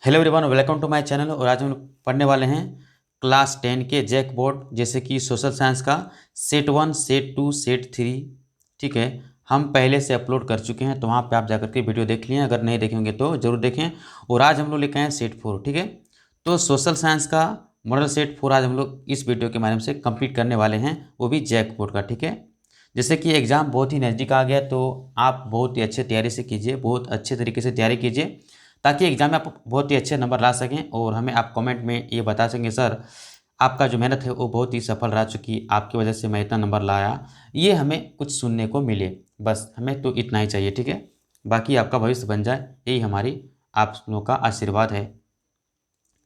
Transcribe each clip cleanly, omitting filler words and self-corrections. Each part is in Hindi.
Hello everyone, welcome to my channel. और आज हम लोग पढ़ने वाले हैं क्लास 10 के जैक बोर्ड, जैसे कि सोशल साइंस का सेट 1, सेट 2, सेट 3। ठीक है, हम पहले से अपलोड कर चुके हैं, तो वहाँ पे आप जाकर के वीडियो देख लिए। अगर नहीं देखेंगे तो ज़रूर देखें। और आज हम लोग लेके आए हैं सेट 4। ठीक है, तो सोशल साइंस का मॉडल सेट 4 आज हम लोग इस वीडियो के माध्यम से कंप्लीट करने वाले हैं, वो भी जैक बोर्ड का। ठीक है, जैसे कि एग्ज़ाम बहुत ही नज़दीक आ गया, तो आप बहुत ही अच्छे तैयारी से कीजिए, बहुत अच्छे तरीके से तैयारी कीजिए, ताकि एग्ज़ाम में आप बहुत ही अच्छे नंबर ला सकें। और हमें आप कमेंट में ये बता सकें, सर आपका जो मेहनत है वो बहुत ही सफल रह चुकी, आपकी वजह से मैं इतना नंबर लाया। ये हमें कुछ सुनने को मिले, बस हमें तो इतना ही चाहिए। ठीक है, बाकी आपका भविष्य बन जाए, यही हमारी आप लोगों का आशीर्वाद है।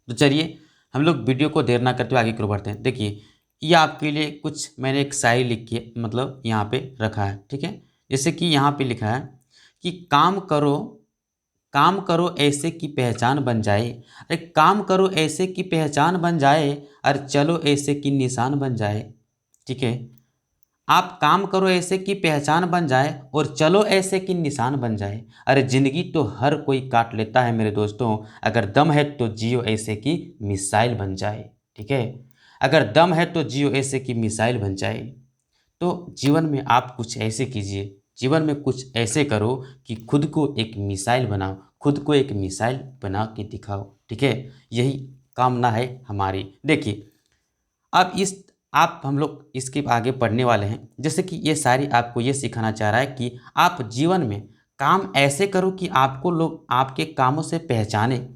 तो चलिए हम लोग वीडियो को देर ना करते हुए आगे की ओर बढ़ते हैं। देखिए, ये आपके लिए कुछ मैंने एक शायरी लिख के मतलब यहाँ पे रखा है। ठीक है, जैसे कि यहाँ पे लिखा है कि काम करो ऐसे की पहचान बन जाए। अरे काम करो ऐसे की पहचान बन जाए, अरे चलो ऐसे की निशान बन जाए। ठीक है, आप काम करो ऐसे की पहचान बन जाए और चलो ऐसे की निशान बन जाए। अरे जिंदगी तो हर कोई काट लेता है मेरे दोस्तों, अगर दम है तो जियो ऐसे की मिसाइल बन जाए। ठीक है, अगर दम है तो जियो ऐसे की मिसाइल बन जाए। तो जीवन में आप कुछ ऐसे कीजिए, जीवन में कुछ ऐसे करो कि खुद को एक मिसाइल बनाओ, खुद को एक मिसाइल बना के दिखाओ। ठीक है, यही कामना है हमारी। देखिए, अब इस आप हम लोग इसके आगे पढ़ने वाले हैं। जैसे कि ये सारी आपको ये सिखाना चाह रहा है कि आप जीवन में काम ऐसे करो कि आपको लोग आपके कामों से पहचाने।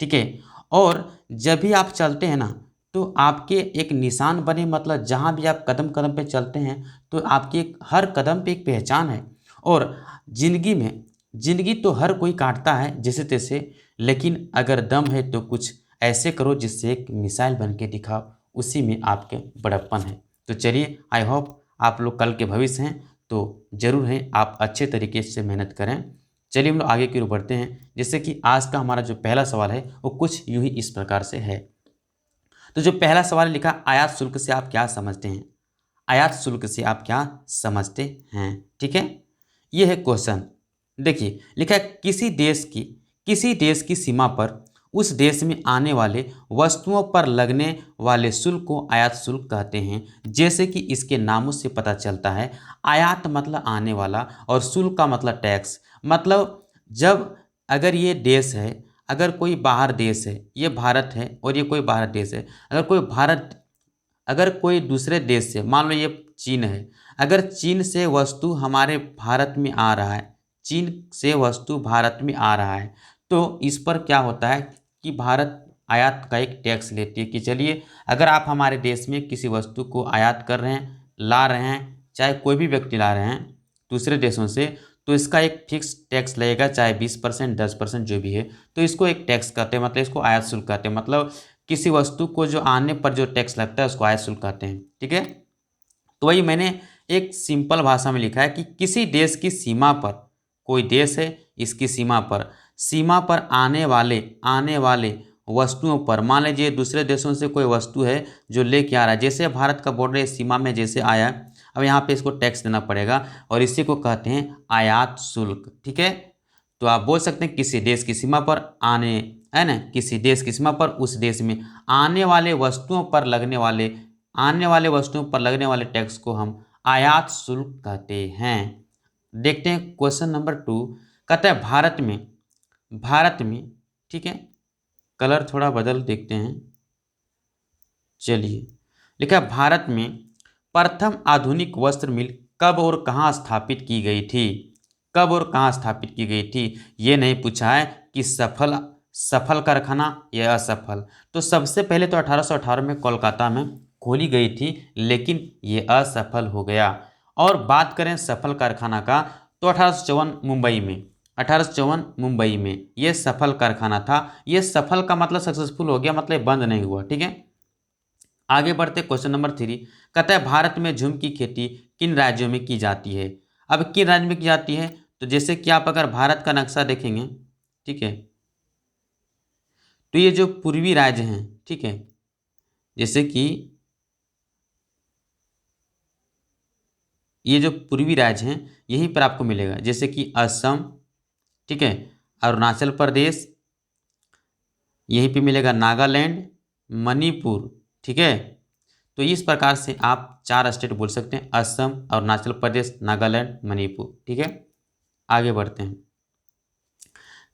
ठीक है, और जब भी आप चलते हैं ना, तो आपके एक निशान बने, मतलब जहाँ भी आप कदम कदम पे चलते हैं तो आपकी हर कदम पे एक पहचान है। और जिंदगी तो हर कोई काटता है जैसे तैसे, लेकिन अगर दम है तो कुछ ऐसे करो जिससे एक मिसाइल बन के दिखाओ, उसी में आपके बड़प्पन है। तो चलिए, आई होप आप लोग कल के भविष्य हैं, तो ज़रूर हैं आप अच्छे तरीके से मेहनत करें। चलिए हम लोग आगे की ओर बढ़ते हैं। जैसे कि आज का हमारा जो पहला सवाल है वो कुछ यूँ ही इस प्रकार से है। तो जो पहला सवाल लिखा, आयात शुल्क से आप क्या समझते हैं? आयात शुल्क से आप क्या समझते हैं? ठीक है, ये है क्वेश्चन। देखिए लिखा है, किसी देश की सीमा पर उस देश में आने वाले वस्तुओं पर लगने वाले शुल्क को आयात शुल्क कहते हैं। जैसे कि इसके नामों से पता चलता है, आयात मतलब आने वाला और शुल्क का मतलब टैक्स। मतलब जब अगर ये देश है, अगर कोई बाहर देश है, ये भारत है और ये कोई बाहर देश है, अगर कोई दूसरे देश से, मान लो ये चीन है, अगर चीन से वस्तु हमारे भारत में आ रहा है, चीन से वस्तु भारत में आ रहा है, तो इस पर क्या होता है कि भारत आयात का एक टैक्स लेती है। कि चलिए, अगर आप हमारे देश में किसी वस्तु को आयात कर रहे हैं, ला रहे हैं, चाहे कोई भी व्यक्ति ला रहे हैं दूसरे देशों से, तो इसका एक फिक्स टैक्स लगेगा, चाहे 20%, 10%, जो भी है। तो इसको एक टैक्स कहते हैं, मतलब इसको आयात शुल्क कहते हैं। मतलब किसी वस्तु को जो आने पर जो टैक्स लगता है उसको आयात शुल्क कहते हैं। ठीक है, तो वही मैंने एक सिंपल भाषा में लिखा है कि किसी देश की सीमा पर, कोई देश है, इसकी सीमा पर आने वाले वस्तुओं पर, मान लीजिए दूसरे देशों से कोई वस्तु है जो लेके आ रहा है, जैसे भारत का बॉर्डर इस सीमा में जैसे आया, अब यहाँ पे इसको टैक्स देना पड़ेगा, और इसी को कहते हैं आयात शुल्क। ठीक है, तो आप बोल सकते हैं किसी देश की सीमा पर आने, है ना, किसी देश की सीमा पर उस देश में आने वाले वस्तुओं पर लगने वाले टैक्स को हम आयात शुल्क कहते हैं। देखते हैं क्वेश्चन नंबर 2। कहता है भारत में, ठीक है, कलर थोड़ा बदल देखते हैं। चलिए, लिखा है, भारत में प्रथम आधुनिक वस्त्र मिल कब और कहाँ स्थापित की गई थी? कब और कहाँ स्थापित की गई थी? ये नहीं पूछा है कि सफल सफल कारखाना या असफल। तो सबसे पहले तो 1818 में कोलकाता में खोली गई थी, लेकिन ये असफल हो गया। और बात करें सफल कारखाना का, तो 1854 मुंबई में ये सफल कारखाना था। ये सफल का मतलब सक्सेसफुल हो गया, मतलब बंद नहीं हुआ। ठीक है, आगे बढ़ते क्वेश्चन नंबर 3। कहता है, भारत में झूम की खेती किन राज्यों में की जाती है? अब किन राज्य में की जाती है? तो जैसे कि आप अगर भारत का नक्शा देखेंगे, ठीक है, तो ये जो पूर्वी राज्य हैं, ठीक है, जैसे कि ये जो पूर्वी राज्य हैं यहीं पर आपको मिलेगा, जैसे कि असम, ठीक है, अरुणाचल प्रदेश, यहीं पे मिलेगा नागालैंड, मणिपुर, ठीक है। तो इस प्रकार से आप 4 स्टेट बोल सकते हैं, असम, अरुणाचल प्रदेश, नागालैंड, मणिपुर, ठीक है। आगे बढ़ते हैं।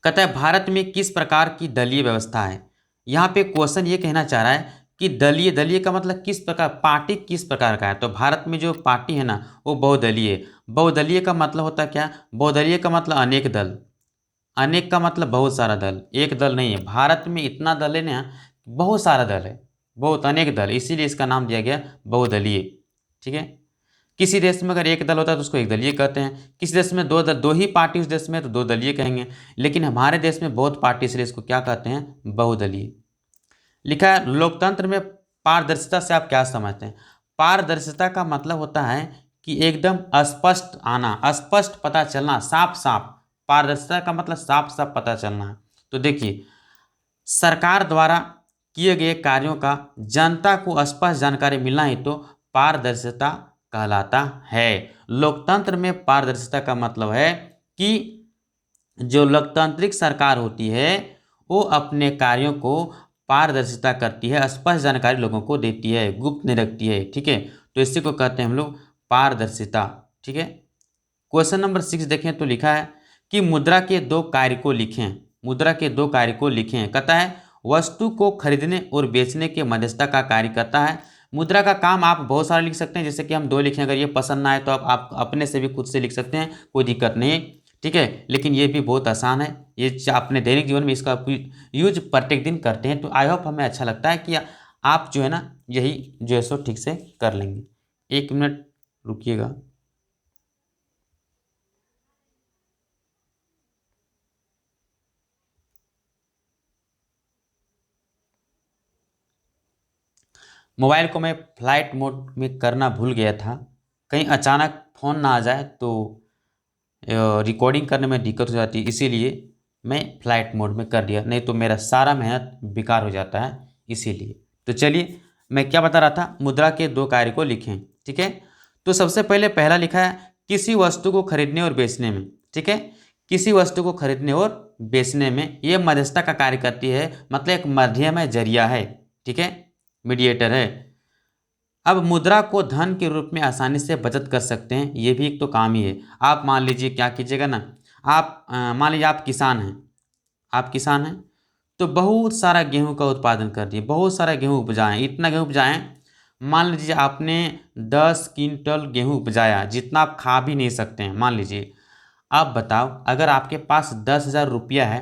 कहता है भारत में किस प्रकार की दलीय व्यवस्था है। यहाँ पे क्वेश्चन ये कहना चाह रहा है कि दलीय, दलीय का मतलब किस प्रकार, पार्टी किस प्रकार का है। तो भारत में जो पार्टी है ना वो बहुदलीय है। बहुदलीय का मतलब होता है क्या, बहुदलीय का मतलब अनेक दल, अनेक का मतलब बहुत सारा दल, एक दल नहीं है। भारत में इतना दल है ना, बहुत सारा दल है, बहुत अनेक दल, इसीलिए इसका नाम दिया गया बहुदलीय, ठीक है। किसी देश में अगर एक दल होता है तो उसको एक दलीय कहते हैं, किसी देश में दो दल, दो ही पार्टी उस देश में तो दो दलीय कहेंगे, लेकिन हमारे देश में बहुत पार्टी, इसलिए इसको क्या कहते हैं, बहुदलीय। लिखा है लोकतंत्र में पारदर्शिता से आप क्या समझते हैं। पारदर्शिता का मतलब होता है कि एकदम स्पष्ट आना, स्पष्ट पता चलना, साफ साफ। पारदर्शिता का मतलब साफ साफ पता चलना है। तो देखिए, सरकार द्वारा किए गए कार्यों का जनता को स्पष्ट जानकारी मिलना ही तो पारदर्शिता कहलाता है। लोकतंत्र में पारदर्शिता का मतलब है कि जो लोकतांत्रिक सरकार होती है वो अपने कार्यों को पारदर्शिता करती है, स्पष्ट जानकारी लोगों को देती है, गुप्त नहीं रखती है, ठीक है। तो इसी को कहते हैं हम लोग पारदर्शिता, ठीक है। क्वेश्चन नंबर 6 देखें तो लिखा है कि मुद्रा के दो कार्य को लिखें। मुद्रा के दो कार्य को लिखें। कहता है वस्तु को खरीदने और बेचने के मध्यस्थता का कार्य करता है। मुद्रा का काम आप बहुत सारे लिख सकते हैं, जैसे कि हम 2 लिखें, अगर ये पसंद ना आए तो आप अपने से भी खुद से लिख सकते हैं, कोई दिक्कत नहीं, ठीक है। लेकिन ये भी बहुत आसान है, ये अपने दैनिक जीवन में इसका यूज प्रत्येक दिन करते हैं। तो आई होप हमें अच्छा लगता है कि आप जो है ना यही जो है सो ठीक से कर लेंगे। 1 मिनट रुकिएगा। मोबाइल को मैं फ्लाइट मोड में करना भूल गया था, कहीं अचानक फ़ोन ना आ जाए तो रिकॉर्डिंग करने में दिक्कत हो जाती है, इसीलिए मैं फ्लाइट मोड में कर दिया, नहीं तो मेरा सारा मेहनत बेकार हो जाता है, इसीलिए। तो चलिए, मैं क्या बता रहा था, मुद्रा के दो कार्य को लिखें, ठीक है। तो सबसे पहले पहला लिखा है किसी वस्तु को खरीदने और बेचने में, ठीक है। किसी वस्तु को खरीदने और बेचने में ये मध्यस्थता का कार्य करती है, मतलब एक माध्यम है, जरिया है, ठीक है, मीडिएटर है। अब मुद्रा को धन के रूप में आसानी से बचत कर सकते हैं, ये भी एक तो काम ही है। आप मान लीजिए क्या कीजिएगा ना, आप मान लीजिए आप किसान हैं, आप किसान हैं तो बहुत सारा गेहूं का उत्पादन कर दिए, बहुत सारा गेहूं उपजाएं, इतना गेहूं उपजाएं, मान लीजिए आपने 10 क्विंटल गेहूं उपजाया, जितना आप खा भी नहीं सकते हैं, मान लीजिए। आप बताओ, अगर आपके पास 10,000 रुपया है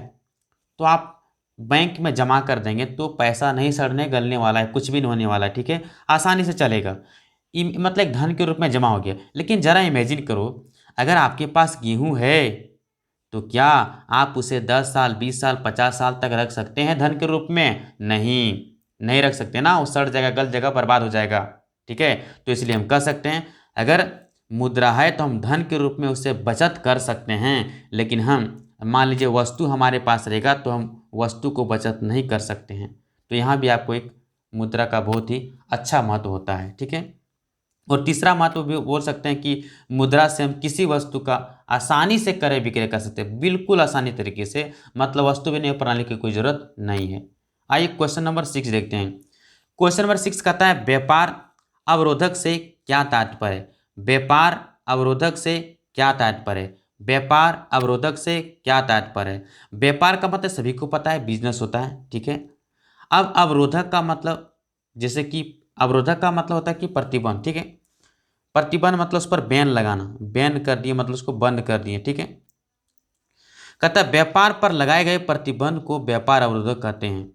तो आप बैंक में जमा कर देंगे तो पैसा नहीं सड़ने गलने वाला है, कुछ भी नहीं होने वाला है, ठीक है, आसानी से चलेगा। मतलब एक धन के रूप में जमा हो गया। लेकिन ज़रा इमेजिन करो, अगर आपके पास गेहूं है तो क्या आप उसे 10 साल, 20 साल, 50 साल तक रख सकते हैं धन के रूप में? नहीं, नहीं रख सकते ना, वो सड़ जाएगा, गल जाएगा, बर्बाद हो जाएगा, ठीक है। तो इसलिए हम कह सकते हैं अगर मुद्रा है तो हम धन के रूप में उससे बचत कर सकते हैं, लेकिन हम मान लीजिए वस्तु हमारे पास रहेगा तो हम वस्तु को बचत नहीं कर सकते हैं। तो यहाँ भी आपको एक मुद्रा का बहुत ही अच्छा महत्व होता है, ठीक है। और तीसरा महत्व भी बोल सकते हैं कि मुद्रा से हम किसी वस्तु का आसानी से क्रय विक्रय कर सकते हैं, बिल्कुल आसानी तरीके से, मतलब वस्तु विनिमय प्रणाली की कोई जरूरत नहीं है। आइए क्वेश्चन नंबर 6 देखते हैं। क्वेश्चन नंबर 6 कहता है व्यापार अवरोधक से क्या तात्पर्य है। व्यापार अवरोधक से क्या तात्पर्य है। व्यापार अवरोधक से क्या तात्पर्य है। व्यापार का मतलब सभी को पता है, बिजनेस होता है, ठीक है। अब अवरोधक का मतलब, जैसे कि अवरोधक का मतलब होता है कि प्रतिबंध, ठीक है। प्रतिबंध मतलब उस पर बैन लगाना, बैन कर दिए मतलब उसको बंद कर दिए, ठीक है। कहता है व्यापार पर लगाए गए प्रतिबंध को व्यापार अवरोधक कहते हैं।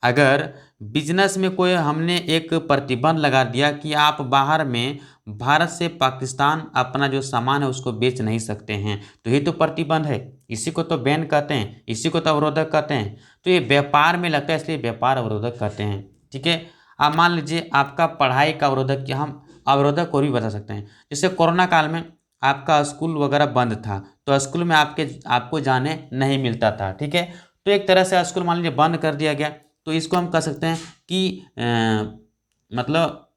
अगर बिजनेस में कोई हमने एक प्रतिबंध लगा दिया कि आप बाहर में भारत से पाकिस्तान अपना जो सामान है उसको बेच नहीं सकते हैं, तो ये तो प्रतिबंध है, इसी को तो बैन कहते हैं, इसी को तो अवरोधक कहते हैं। तो ये व्यापार में लगता है, इसलिए व्यापार अवरोधक कहते हैं, ठीक है। आप मान लीजिए आपका पढ़ाई का अवरोधक, कि हम अवरोधक और भी बता सकते हैं, जैसे कोरोना काल में आपका स्कूल वगैरह बंद था तो स्कूल में आपको जाने नहीं मिलता था, ठीक है। तो एक तरह से स्कूल मान लीजिए बंद कर दिया गया, तो इसको हम कह सकते हैं कि मतलब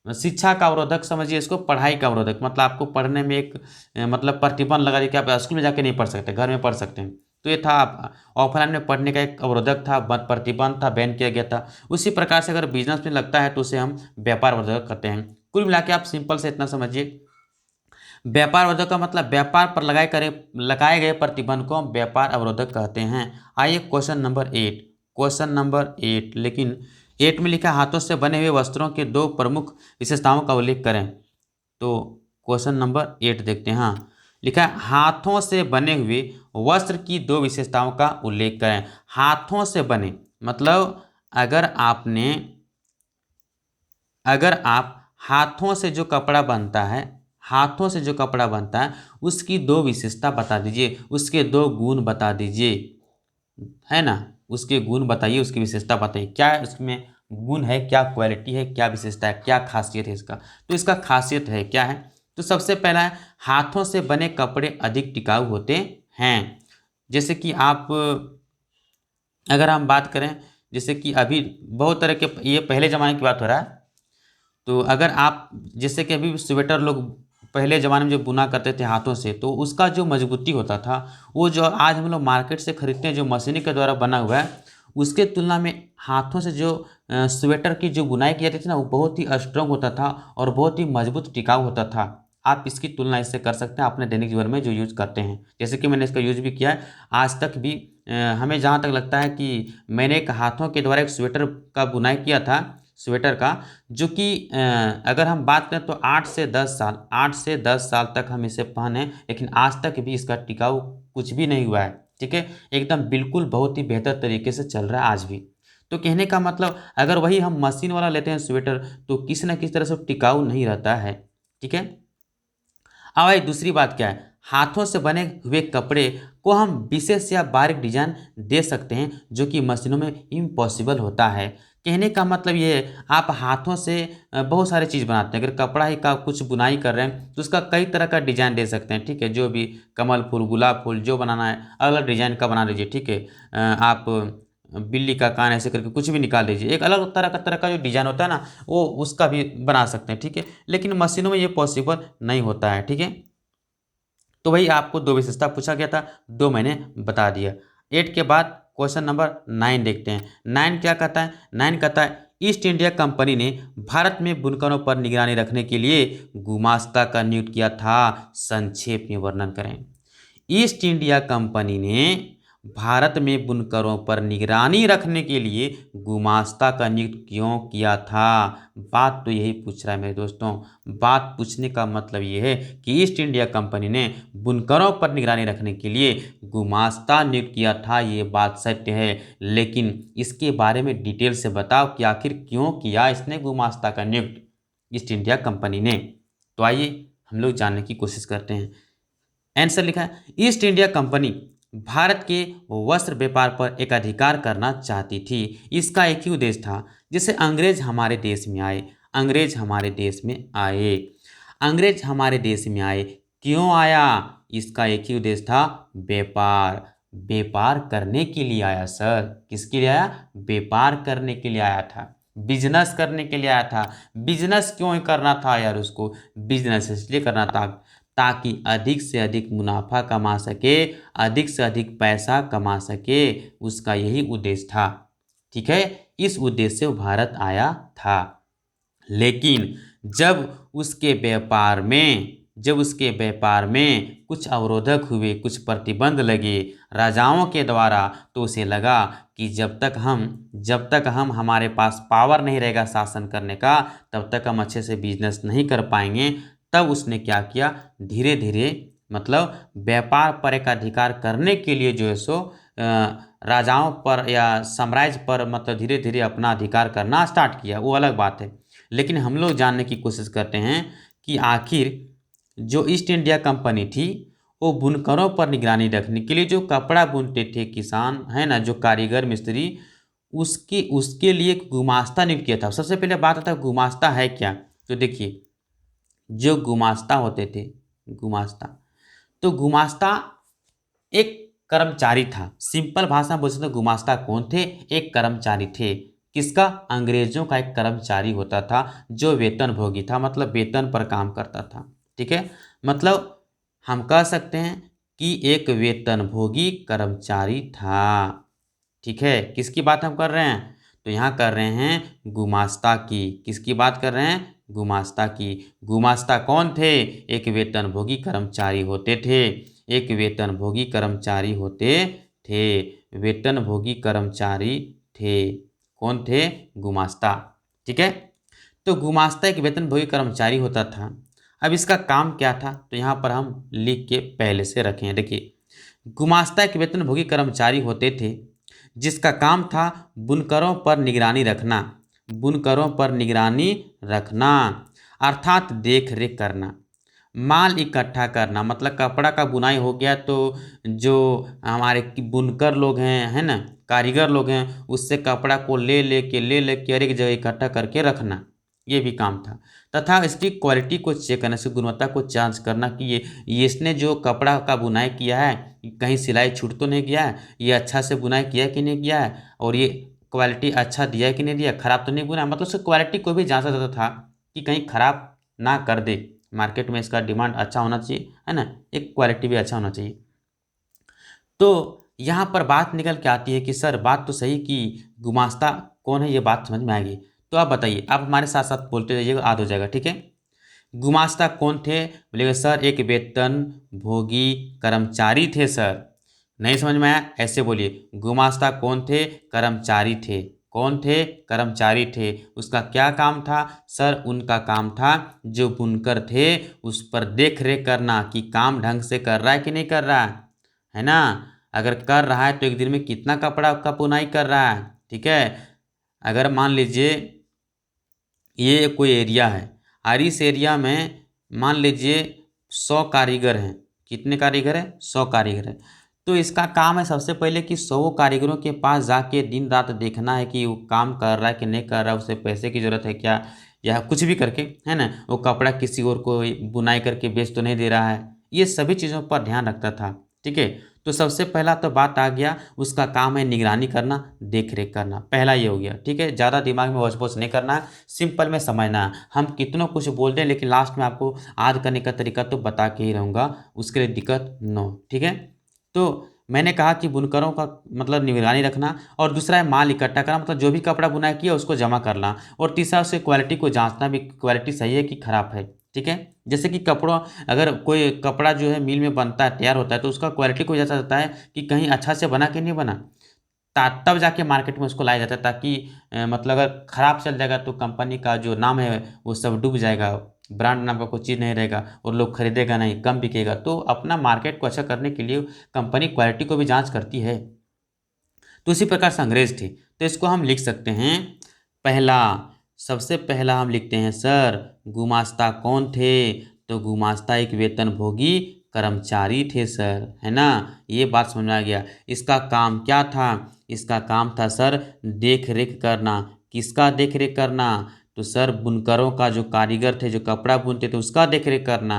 शिक्षा का अवरोधक समझिए इसको, पढ़ाई का अवरोधक मतलब आपको पढ़ने में एक मतलब प्रतिबंध लगा दिया कि आप स्कूल में जाके नहीं पढ़ सकते, घर में पढ़ सकते हैं, तो ये था ऑफलाइन में पढ़ने का एक अवरोधक था, प्रतिबंध था, बैन किया गया था। उसी प्रकार से अगर बिजनेस में लगता है तो उसे हम व्यापार अवरोधक कहते हैं। कुल मिला के आप सिंपल से इतना समझिए, व्यापार अवरोधक का मतलब व्यापार पर लगाए गए प्रतिबंध को हम व्यापार अवरोधक कहते हैं। आइए क्वेश्चन नंबर 8, क्वेश्चन नंबर 8, लेकिन 8 में लिखा हाथों से बने हुए वस्त्रों के 2 प्रमुख विशेषताओं का उल्लेख करें। तो क्वेश्चन नंबर 8 देखते हैं। हाँ, लिखा है हाथों से बने हुए वस्त्र की 2 विशेषताओं का उल्लेख करें। हाथों से बने मतलब अगर आप हाथों से जो कपड़ा बनता है, हाथों से जो कपड़ा बनता है उसकी 2 विशेषता बता दीजिए, उसके 2 गुण बता दीजिए, है ना। उसके गुण बताइए, उसकी विशेषता बताइए, क्या उसमें गुण है, क्या क्वालिटी है, क्या विशेषता है, क्या खासियत है इसका। तो इसका खासियत है क्या है, तो सबसे पहला है हाथों से बने कपड़े अधिक टिकाऊ होते हैं। जैसे कि आप अगर हम बात करें, जैसे कि अभी बहुत तरह के, ये पहले ज़माने की बात हो रहा है, तो अगर आप जैसे कि अभी स्वेटर लोग पहले ज़माने में जो बुना करते थे हाथों से, तो उसका जो मजबूती होता था वो जो आज हम लोग मार्केट से खरीदते हैं जो मशीनी के द्वारा बना हुआ है, उसके तुलना में हाथों से जो स्वेटर की जो बुनाई की जाती थी ना, वो बहुत ही स्ट्रॉन्ग होता था और बहुत ही मजबूत टिकाऊ होता था। आप इसकी तुलना इससे कर सकते हैं अपने दैनिक जीवन में जो यूज करते हैं, जैसे कि मैंने इसका यूज भी किया है। आज तक भी हमें जहाँ तक लगता है कि मैंने एक हाथों के द्वारा एक स्वेटर का बुनाई किया था, स्वेटर का, जो कि अगर हम बात करें तो 8 से 10 साल तक हम इसे पहने, लेकिन आज तक भी इसका टिकाऊ कुछ भी नहीं हुआ है। ठीक है, एकदम बिल्कुल बहुत ही बेहतर तरीके से चल रहा है आज भी। तो कहने का मतलब अगर वही हम मशीन वाला लेते हैं स्वेटर, तो किसी न किसी तरह से टिकाऊ नहीं रहता है। ठीक है, अब भाई दूसरी बात क्या है, हाथों से बने हुए कपड़े को हम विशेष या बारीक डिजाइन दे सकते हैं जो कि मशीनों में इम्पॉसिबल होता है। कहने का मतलब ये है, आप हाथों से बहुत सारी चीज़ बनाते हैं। अगर कपड़ा ही का कुछ बुनाई कर रहे हैं तो उसका कई तरह का डिजाइन दे सकते हैं। ठीक है, जो भी कमल फूल, गुलाब फूल जो बनाना है अलग अलग डिजाइन का बना लीजिए। ठीक है, आप बिल्ली का कान ऐसे करके कुछ भी निकाल लीजिए, एक अलग तरह का जो डिजाइन होता है ना, वो उसका भी बना सकते हैं। ठीक है, लेकिन मशीनों में ये पॉसिबल नहीं होता है। ठीक है, तो वही आपको 2 विशेषता पूछा गया था, 2 मैंने बता दिया। 8 के बाद क्वेश्चन नंबर 9 देखते हैं। 9 क्या कहता है, 9 कहता है ईस्ट इंडिया कंपनी ने भारत में बुनकरों पर निगरानी रखने के लिए गुमास्ता का नियुक्त किया था। संक्षेप में वर्णन करें। ईस्ट इंडिया कंपनी ने भारत में बुनकरों पर निगरानी रखने के लिए गुमास्ता का नियुक्त क्यों किया था। बात तो यही पूछ रहा है मेरे दोस्तों। बात पूछने का मतलब ये है कि ईस्ट इंडिया कंपनी ने बुनकरों पर निगरानी रखने के लिए गुमास्ता नियुक्त किया था, ये बात सत्य है, लेकिन इसके बारे में डिटेल से बताओ कि आखिर क्यों किया इसने गुमास्ता का नियुक्त ईस्ट इंडिया कंपनी ने। तो आइए हम लोग जानने की कोशिश करते हैं। आंसर लिखा है ईस्ट इंडिया कंपनी भारत के वस्त्र व्यापार पर एक अधिकार करना चाहती थी। इसका एक ही उद्देश्य था, जिससे अंग्रेज हमारे देश में आए। अंग्रेज हमारे देश में आए, अंग्रेज हमारे देश में आए, क्यों आया, इसका एक ही उद्देश्य था, व्यापार। व्यापार करने के लिए आया सर। किसके लिए आया, व्यापार करने के लिए आया था, बिजनेस करने के लिए आया था। बिजनेस क्यों करना था यार उसको, बिजनेस इसलिए करना था ताकि अधिक से अधिक मुनाफा कमा सके, अधिक से अधिक पैसा कमा सके, उसका यही उद्देश्य था। ठीक है, इस उद्देश्य से वो भारत आया था। लेकिन जब उसके व्यापार में कुछ अवरोधक हुए, कुछ प्रतिबंध लगे राजाओं के द्वारा, तो उसे लगा कि जब तक हम हमारे पास पावर नहीं रहेगा शासन करने का, तब तक हम अच्छे से बिजनेस नहीं कर पाएंगे। तब उसने क्या किया, धीरे धीरे मतलब व्यापार पर एक अधिकार करने के लिए जो है सो राजाओं पर या साम्राज्य पर मतलब धीरे धीरे अपना अधिकार करना स्टार्ट किया, वो अलग बात है। लेकिन हम लोग जानने की कोशिश करते हैं कि आखिर जो ईस्ट इंडिया कंपनी थी वो बुनकरों पर निगरानी रखने के लिए जो कपड़ा बुनते थे किसान, है ना, जो कारीगर मिस्त्री, उसके लिए एक गुमास्ता नियुक्त किया था। सबसे पहले बात आता है गुमास्ता है क्या। तो देखिए, जो गुमास्ता होते थे, गुमास्ता, तो गुमास्ता एक कर्मचारी था। सिंपल भाषा में बोल सकते गुमास्ता कौन थे, एक कर्मचारी थे। किसका, अंग्रेजों का एक कर्मचारी होता था जो वेतन भोगी था, मतलब वेतन पर काम करता था। ठीक है, मतलब हम कह सकते हैं कि एक वेतनभोगी कर्मचारी था। ठीक है, किसकी बात हम कर रहे हैं? तो यहाँ कर रहे हैं गुमास्ता की। किसकी बात कर रहे हैं? गुमास्ता की। गुमास्ता कौन थे? एक वेतनभोगी कर्मचारी होते थे। एक वेतनभोगी कर्मचारी होते थे। वेतनभोगी कर्मचारी थे। कौन थे? गुमास्ता। ठीक है, तो गुमास्ता एक वेतनभोगी कर्मचारी होता था। अब इसका काम क्या था? तो यहाँ पर हम लिख के पहले से रखें। देखिए, गुमास्ता एक वेतनभोगी कर्मचारी होते थे जिसका काम था बुनकरों पर निगरानी रखना। बुनकरों पर निगरानी रखना अर्थात देख रेख करना। माल इकट्ठा करना, मतलब कपड़ा का बुनाई हो गया तो जो हमारे बुनकर लोग हैं, है ना, कारीगर लोग हैं, उससे कपड़ा को ले लेके हर एक जगह इकट्ठा करके रखना, ये भी काम था। तथा इसकी क्वालिटी को चेक करना, इसकी गुणवत्ता को जांच करना कि ये इसने जो कपड़ा का बुनाई किया है कहीं सिलाई छूट तो नहीं गया है, ये अच्छा से बुनाई किया कि नहीं किया है, और ये क्वालिटी अच्छा दिया है कि नहीं दिया, खराब तो नहीं बुना है। मतलब उसकी क्वालिटी को भी जांचा जाता था कि कहीं खराब ना कर दे। मार्केट में इसका डिमांड अच्छा होना चाहिए, है ना, एक क्वालिटी भी अच्छा होना चाहिए। तो यहाँ पर बात निकल के आती है कि सर बात तो सही कि गुमास्ता कौन है, ये बात समझ में आएगी। तो आप बताइए, आप हमारे साथ साथ बोलते जाइएगा, याद हो जाएगा। ठीक है, गुमास्ता कौन थे? बोलेगा सर एक वेतन भोगी कर्मचारी थे सर। नहीं समझ में आया? ऐसे बोलिए, गुमास्ता कौन थे? कर्मचारी थे। कौन थे? कर्मचारी थे। उसका क्या काम था? सर उनका काम था जो बुनकर थे उस पर देख रेख करना कि काम ढंग से कर रहा है कि नहीं कर रहा है ना। अगर कर रहा है तो एक दिन में कितना कपड़ा का बुनाई कर रहा है। ठीक है, अगर मान लीजिए ये कोई एरिया है और इस एरिया में मान लीजिए 100 कारीगर हैं। कितने कारीगर हैं? 100 कारीगर हैं। तो इसका काम है सबसे पहले कि 100 कारीगरों के पास जाके दिन रात देखना है कि वो काम कर रहा है कि नहीं कर रहा है, उसे पैसे की ज़रूरत है क्या, या कुछ भी करके, है ना, वो कपड़ा किसी और को बुनाई करके बेच तो नहीं दे रहा है। ये सभी चीज़ों पर ध्यान रखता था। ठीक है, तो सबसे पहला तो बात आ गया, उसका काम है निगरानी करना, देख रेख करना। पहला ये हो गया। ठीक है, ज़्यादा दिमाग में वॉच नहीं करना है, सिंपल में समझना है। हम कितनों कुछ बोल दें लेकिन लास्ट में आपको याद करने का तरीका तो बता के ही रहूँगा, उसके लिए दिक्कत नो। ठीक है, तो मैंने कहा कि बुनकरों का मतलब निगरानी रखना, और दूसरा है माल इकट्ठा करना, मतलब जो भी कपड़ा बुनाई किया उसको जमा करना, और तीसरा उसकी क्वालिटी को जांचना भी, क्वालिटी सही है कि खराब है। ठीक है, जैसे कि कपड़ा, अगर कोई कपड़ा जो है मिल में बनता है, तैयार होता है, तो उसका क्वालिटी को जांचा जाता है कि कहीं अच्छा से बना कि नहीं बना, तब जाके मार्केट में उसको लाया जाता है, ताकि मतलब अगर ख़राब चल जाएगा तो कंपनी का जो नाम है वो सब डूब जाएगा, ब्रांड नाम का कोई चीज़ नहीं रहेगा और लोग खरीदेगा नहीं, कम बिकेगा। तो अपना मार्केट को अच्छा करने के लिए कंपनी क्वालिटी को भी जांच करती है। तो इसी प्रकार से अंग्रेज थे, तो इसको हम लिख सकते हैं पहला। सबसे पहला हम लिखते हैं सर गुमास्ता कौन थे? तो गुमास्ता एक वेतनभोगी कर्मचारी थे सर, है ना। ये बात समझ में आ गया। इसका काम क्या था? इसका काम था सर देख रेख करना। किसका देख रेख करना? तो सर बुनकरों का, जो कारीगर थे जो कपड़ा बुनते थे उसका देख रेख करना।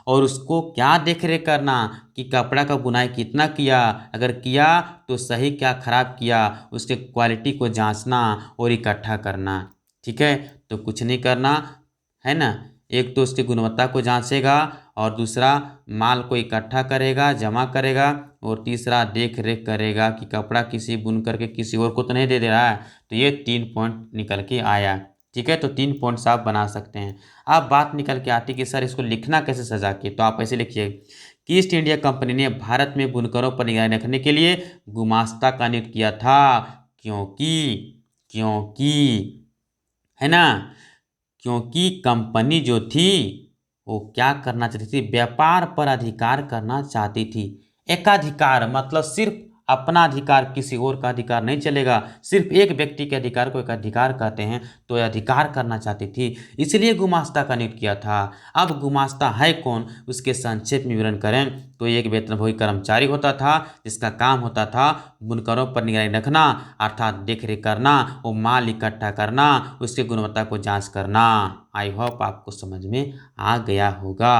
और उसको क्या देख रेख करना कि कपड़ा का बुनाई कितना किया, अगर किया तो सही क्या खराब किया, उसके क्वालिटी को जांचना और इकट्ठा करना। ठीक है, तो कुछ नहीं करना, है ना। एक तो उसकी गुणवत्ता को जांचेगा, और दूसरा माल को इकट्ठा करेगा, जमा करेगा, और तीसरा देख रेख करेगा कि कपड़ा किसी बुन करके किसी और को तो नहीं दे रहा है। तो ये 3 पॉइंट निकल के आया। ठीक है, तो 3 पॉइंट्स आप बना सकते हैं। अब बात निकल के आती कि सर इसको लिखना कैसे सजा के, तो आप ऐसे लिखिए कि ईस्ट इंडिया कंपनी ने भारत में बुनकरों पर निगरानी रखने के लिए गुमास्ता का नियुक्त किया था, क्योंकि क्योंकि है ना, क्योंकि कंपनी जो थी वो क्या करना चाहती थी? व्यापार पर अधिकार करना चाहती थी। एकाधिकार मतलब सिर्फ अपना अधिकार, किसी और का अधिकार नहीं चलेगा। सिर्फ एक व्यक्ति के अधिकार को एक अधिकार कहते हैं, तो यह अधिकार करना चाहती थी, इसलिए गुमास्ता का नियुक्त किया था। अब गुमास्ता है कौन, उसके संक्षेप में विवरण करें तो ये एक वेतनभोगी कर्मचारी होता था जिसका काम होता था बुनकरों पर निगरानी रखना, अर्थात देख रेख करना, वो माल इकट्ठा करना, उसकी गुणवत्ता को जांच करना। आई होप आपको समझ में आ गया होगा।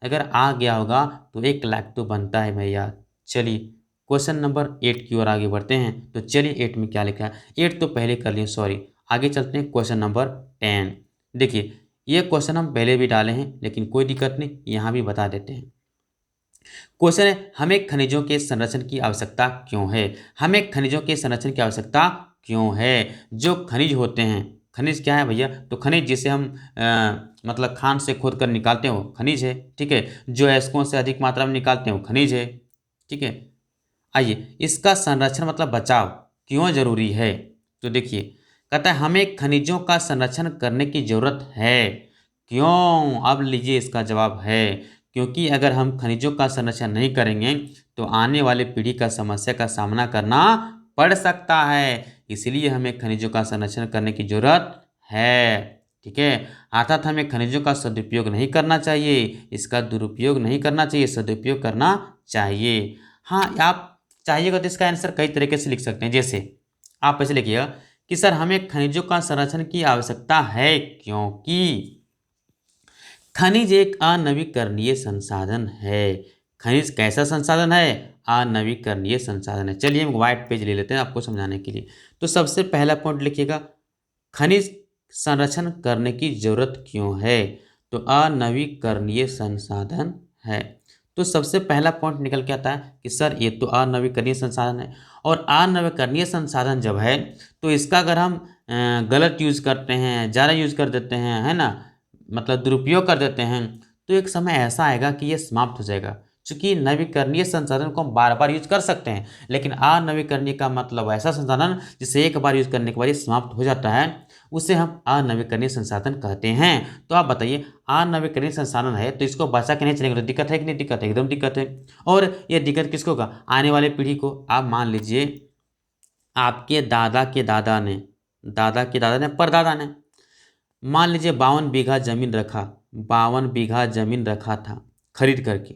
अगर आ गया होगा तो 1 लाख तो बनता है भैया। चलिए क्वेश्चन नंबर 8 की ओर आगे बढ़ते हैं। तो चलिए 8 में क्या लिखा है, 8 तो पहले कर लिए, सॉरी। आगे चलते हैं क्वेश्चन नंबर 10। देखिए ये क्वेश्चन हम पहले भी डाले हैं लेकिन कोई दिक्कत नहीं, यहाँ भी बता देते हैं। क्वेश्चन है, हमें खनिजों के संरक्षण की आवश्यकता क्यों है? हमें खनिजों के संरक्षण की आवश्यकता क्यों है? जो खनिज होते हैं, खनिज क्या है भैया? तो खनिज जिसे हम मतलब खान से खोद कर निकालते हैं वो खनिज है, ठीक है। जो अयस्कों से अधिक मात्रा में निकालते हैं वो खनिज है, ठीक है। आइए, इसका संरक्षण मतलब बचाव क्यों जरूरी है? तो देखिए, कहता है हमें खनिजों का संरक्षण करने की जरूरत है। क्यों? अब लीजिए इसका जवाब है क्योंकि अगर हम खनिजों का संरक्षण नहीं करेंगे तो आने वाले पीढ़ी का समस्या का सामना करना पड़ सकता है। इसलिए हमें खनिजों का संरक्षण करने की जरूरत है, ठीक है। अर्थात हमें खनिजों का सदुपयोग नहीं करना चाहिए, इसका दुरुपयोग नहीं करना चाहिए, सदुपयोग करना चाहिए। हाँ, आप चाहिएगा तो इसका आंसर कई तरीके से लिख सकते हैं। जैसे आप ऐसे लिखिएगा कि सर हमें खनिजों का संरक्षण की आवश्यकता है क्योंकि खनिज एक अनवीकरणीय संसाधन है। खनिज कैसा संसाधन है? अनवीकरणीय संसाधन है। चलिए हम व्हाइट पेज ले लेते हैं आपको समझाने के लिए। तो सबसे पहला पॉइंट लिखिएगा, खनिज संरक्षण करने की जरूरत क्यों है? तो अनवीकरणीय संसाधन है। तो सबसे पहला पॉइंट निकल के आता है कि सर ये तो अनवीकरणीय संसाधन है, और अनवीकरणीय संसाधन जब है तो इसका अगर हम गलत यूज़ करते हैं, ज़्यादा यूज़ कर देते हैं, है ना, मतलब दुरुपयोग कर देते हैं, तो एक समय ऐसा आएगा कि ये समाप्त हो जाएगा। चूँकि नवीकरणीय संसाधन को हम बार बार यूज कर सकते हैं, लेकिन अनवीकरणीय का मतलब ऐसा संसाधन जिसे एक बार यूज करने के बाद ये समाप्त हो जाता है, उसे हम अनवीकरणीय संसाधन कहते हैं। तो आप बताइए, अनवीकरणीय संसाधन है तो इसको बचा के नहीं चलेंगे तो दिक्कत है कि नहीं? दिक्कत है, एकदम दिक्कत है। और ये दिक्कत किसको होगा? आने वाले पीढ़ी को। आप मान लीजिए आपके दादा के दादा ने परदादा ने मान लीजिए 52 बीघा जमीन रखा था खरीद करके,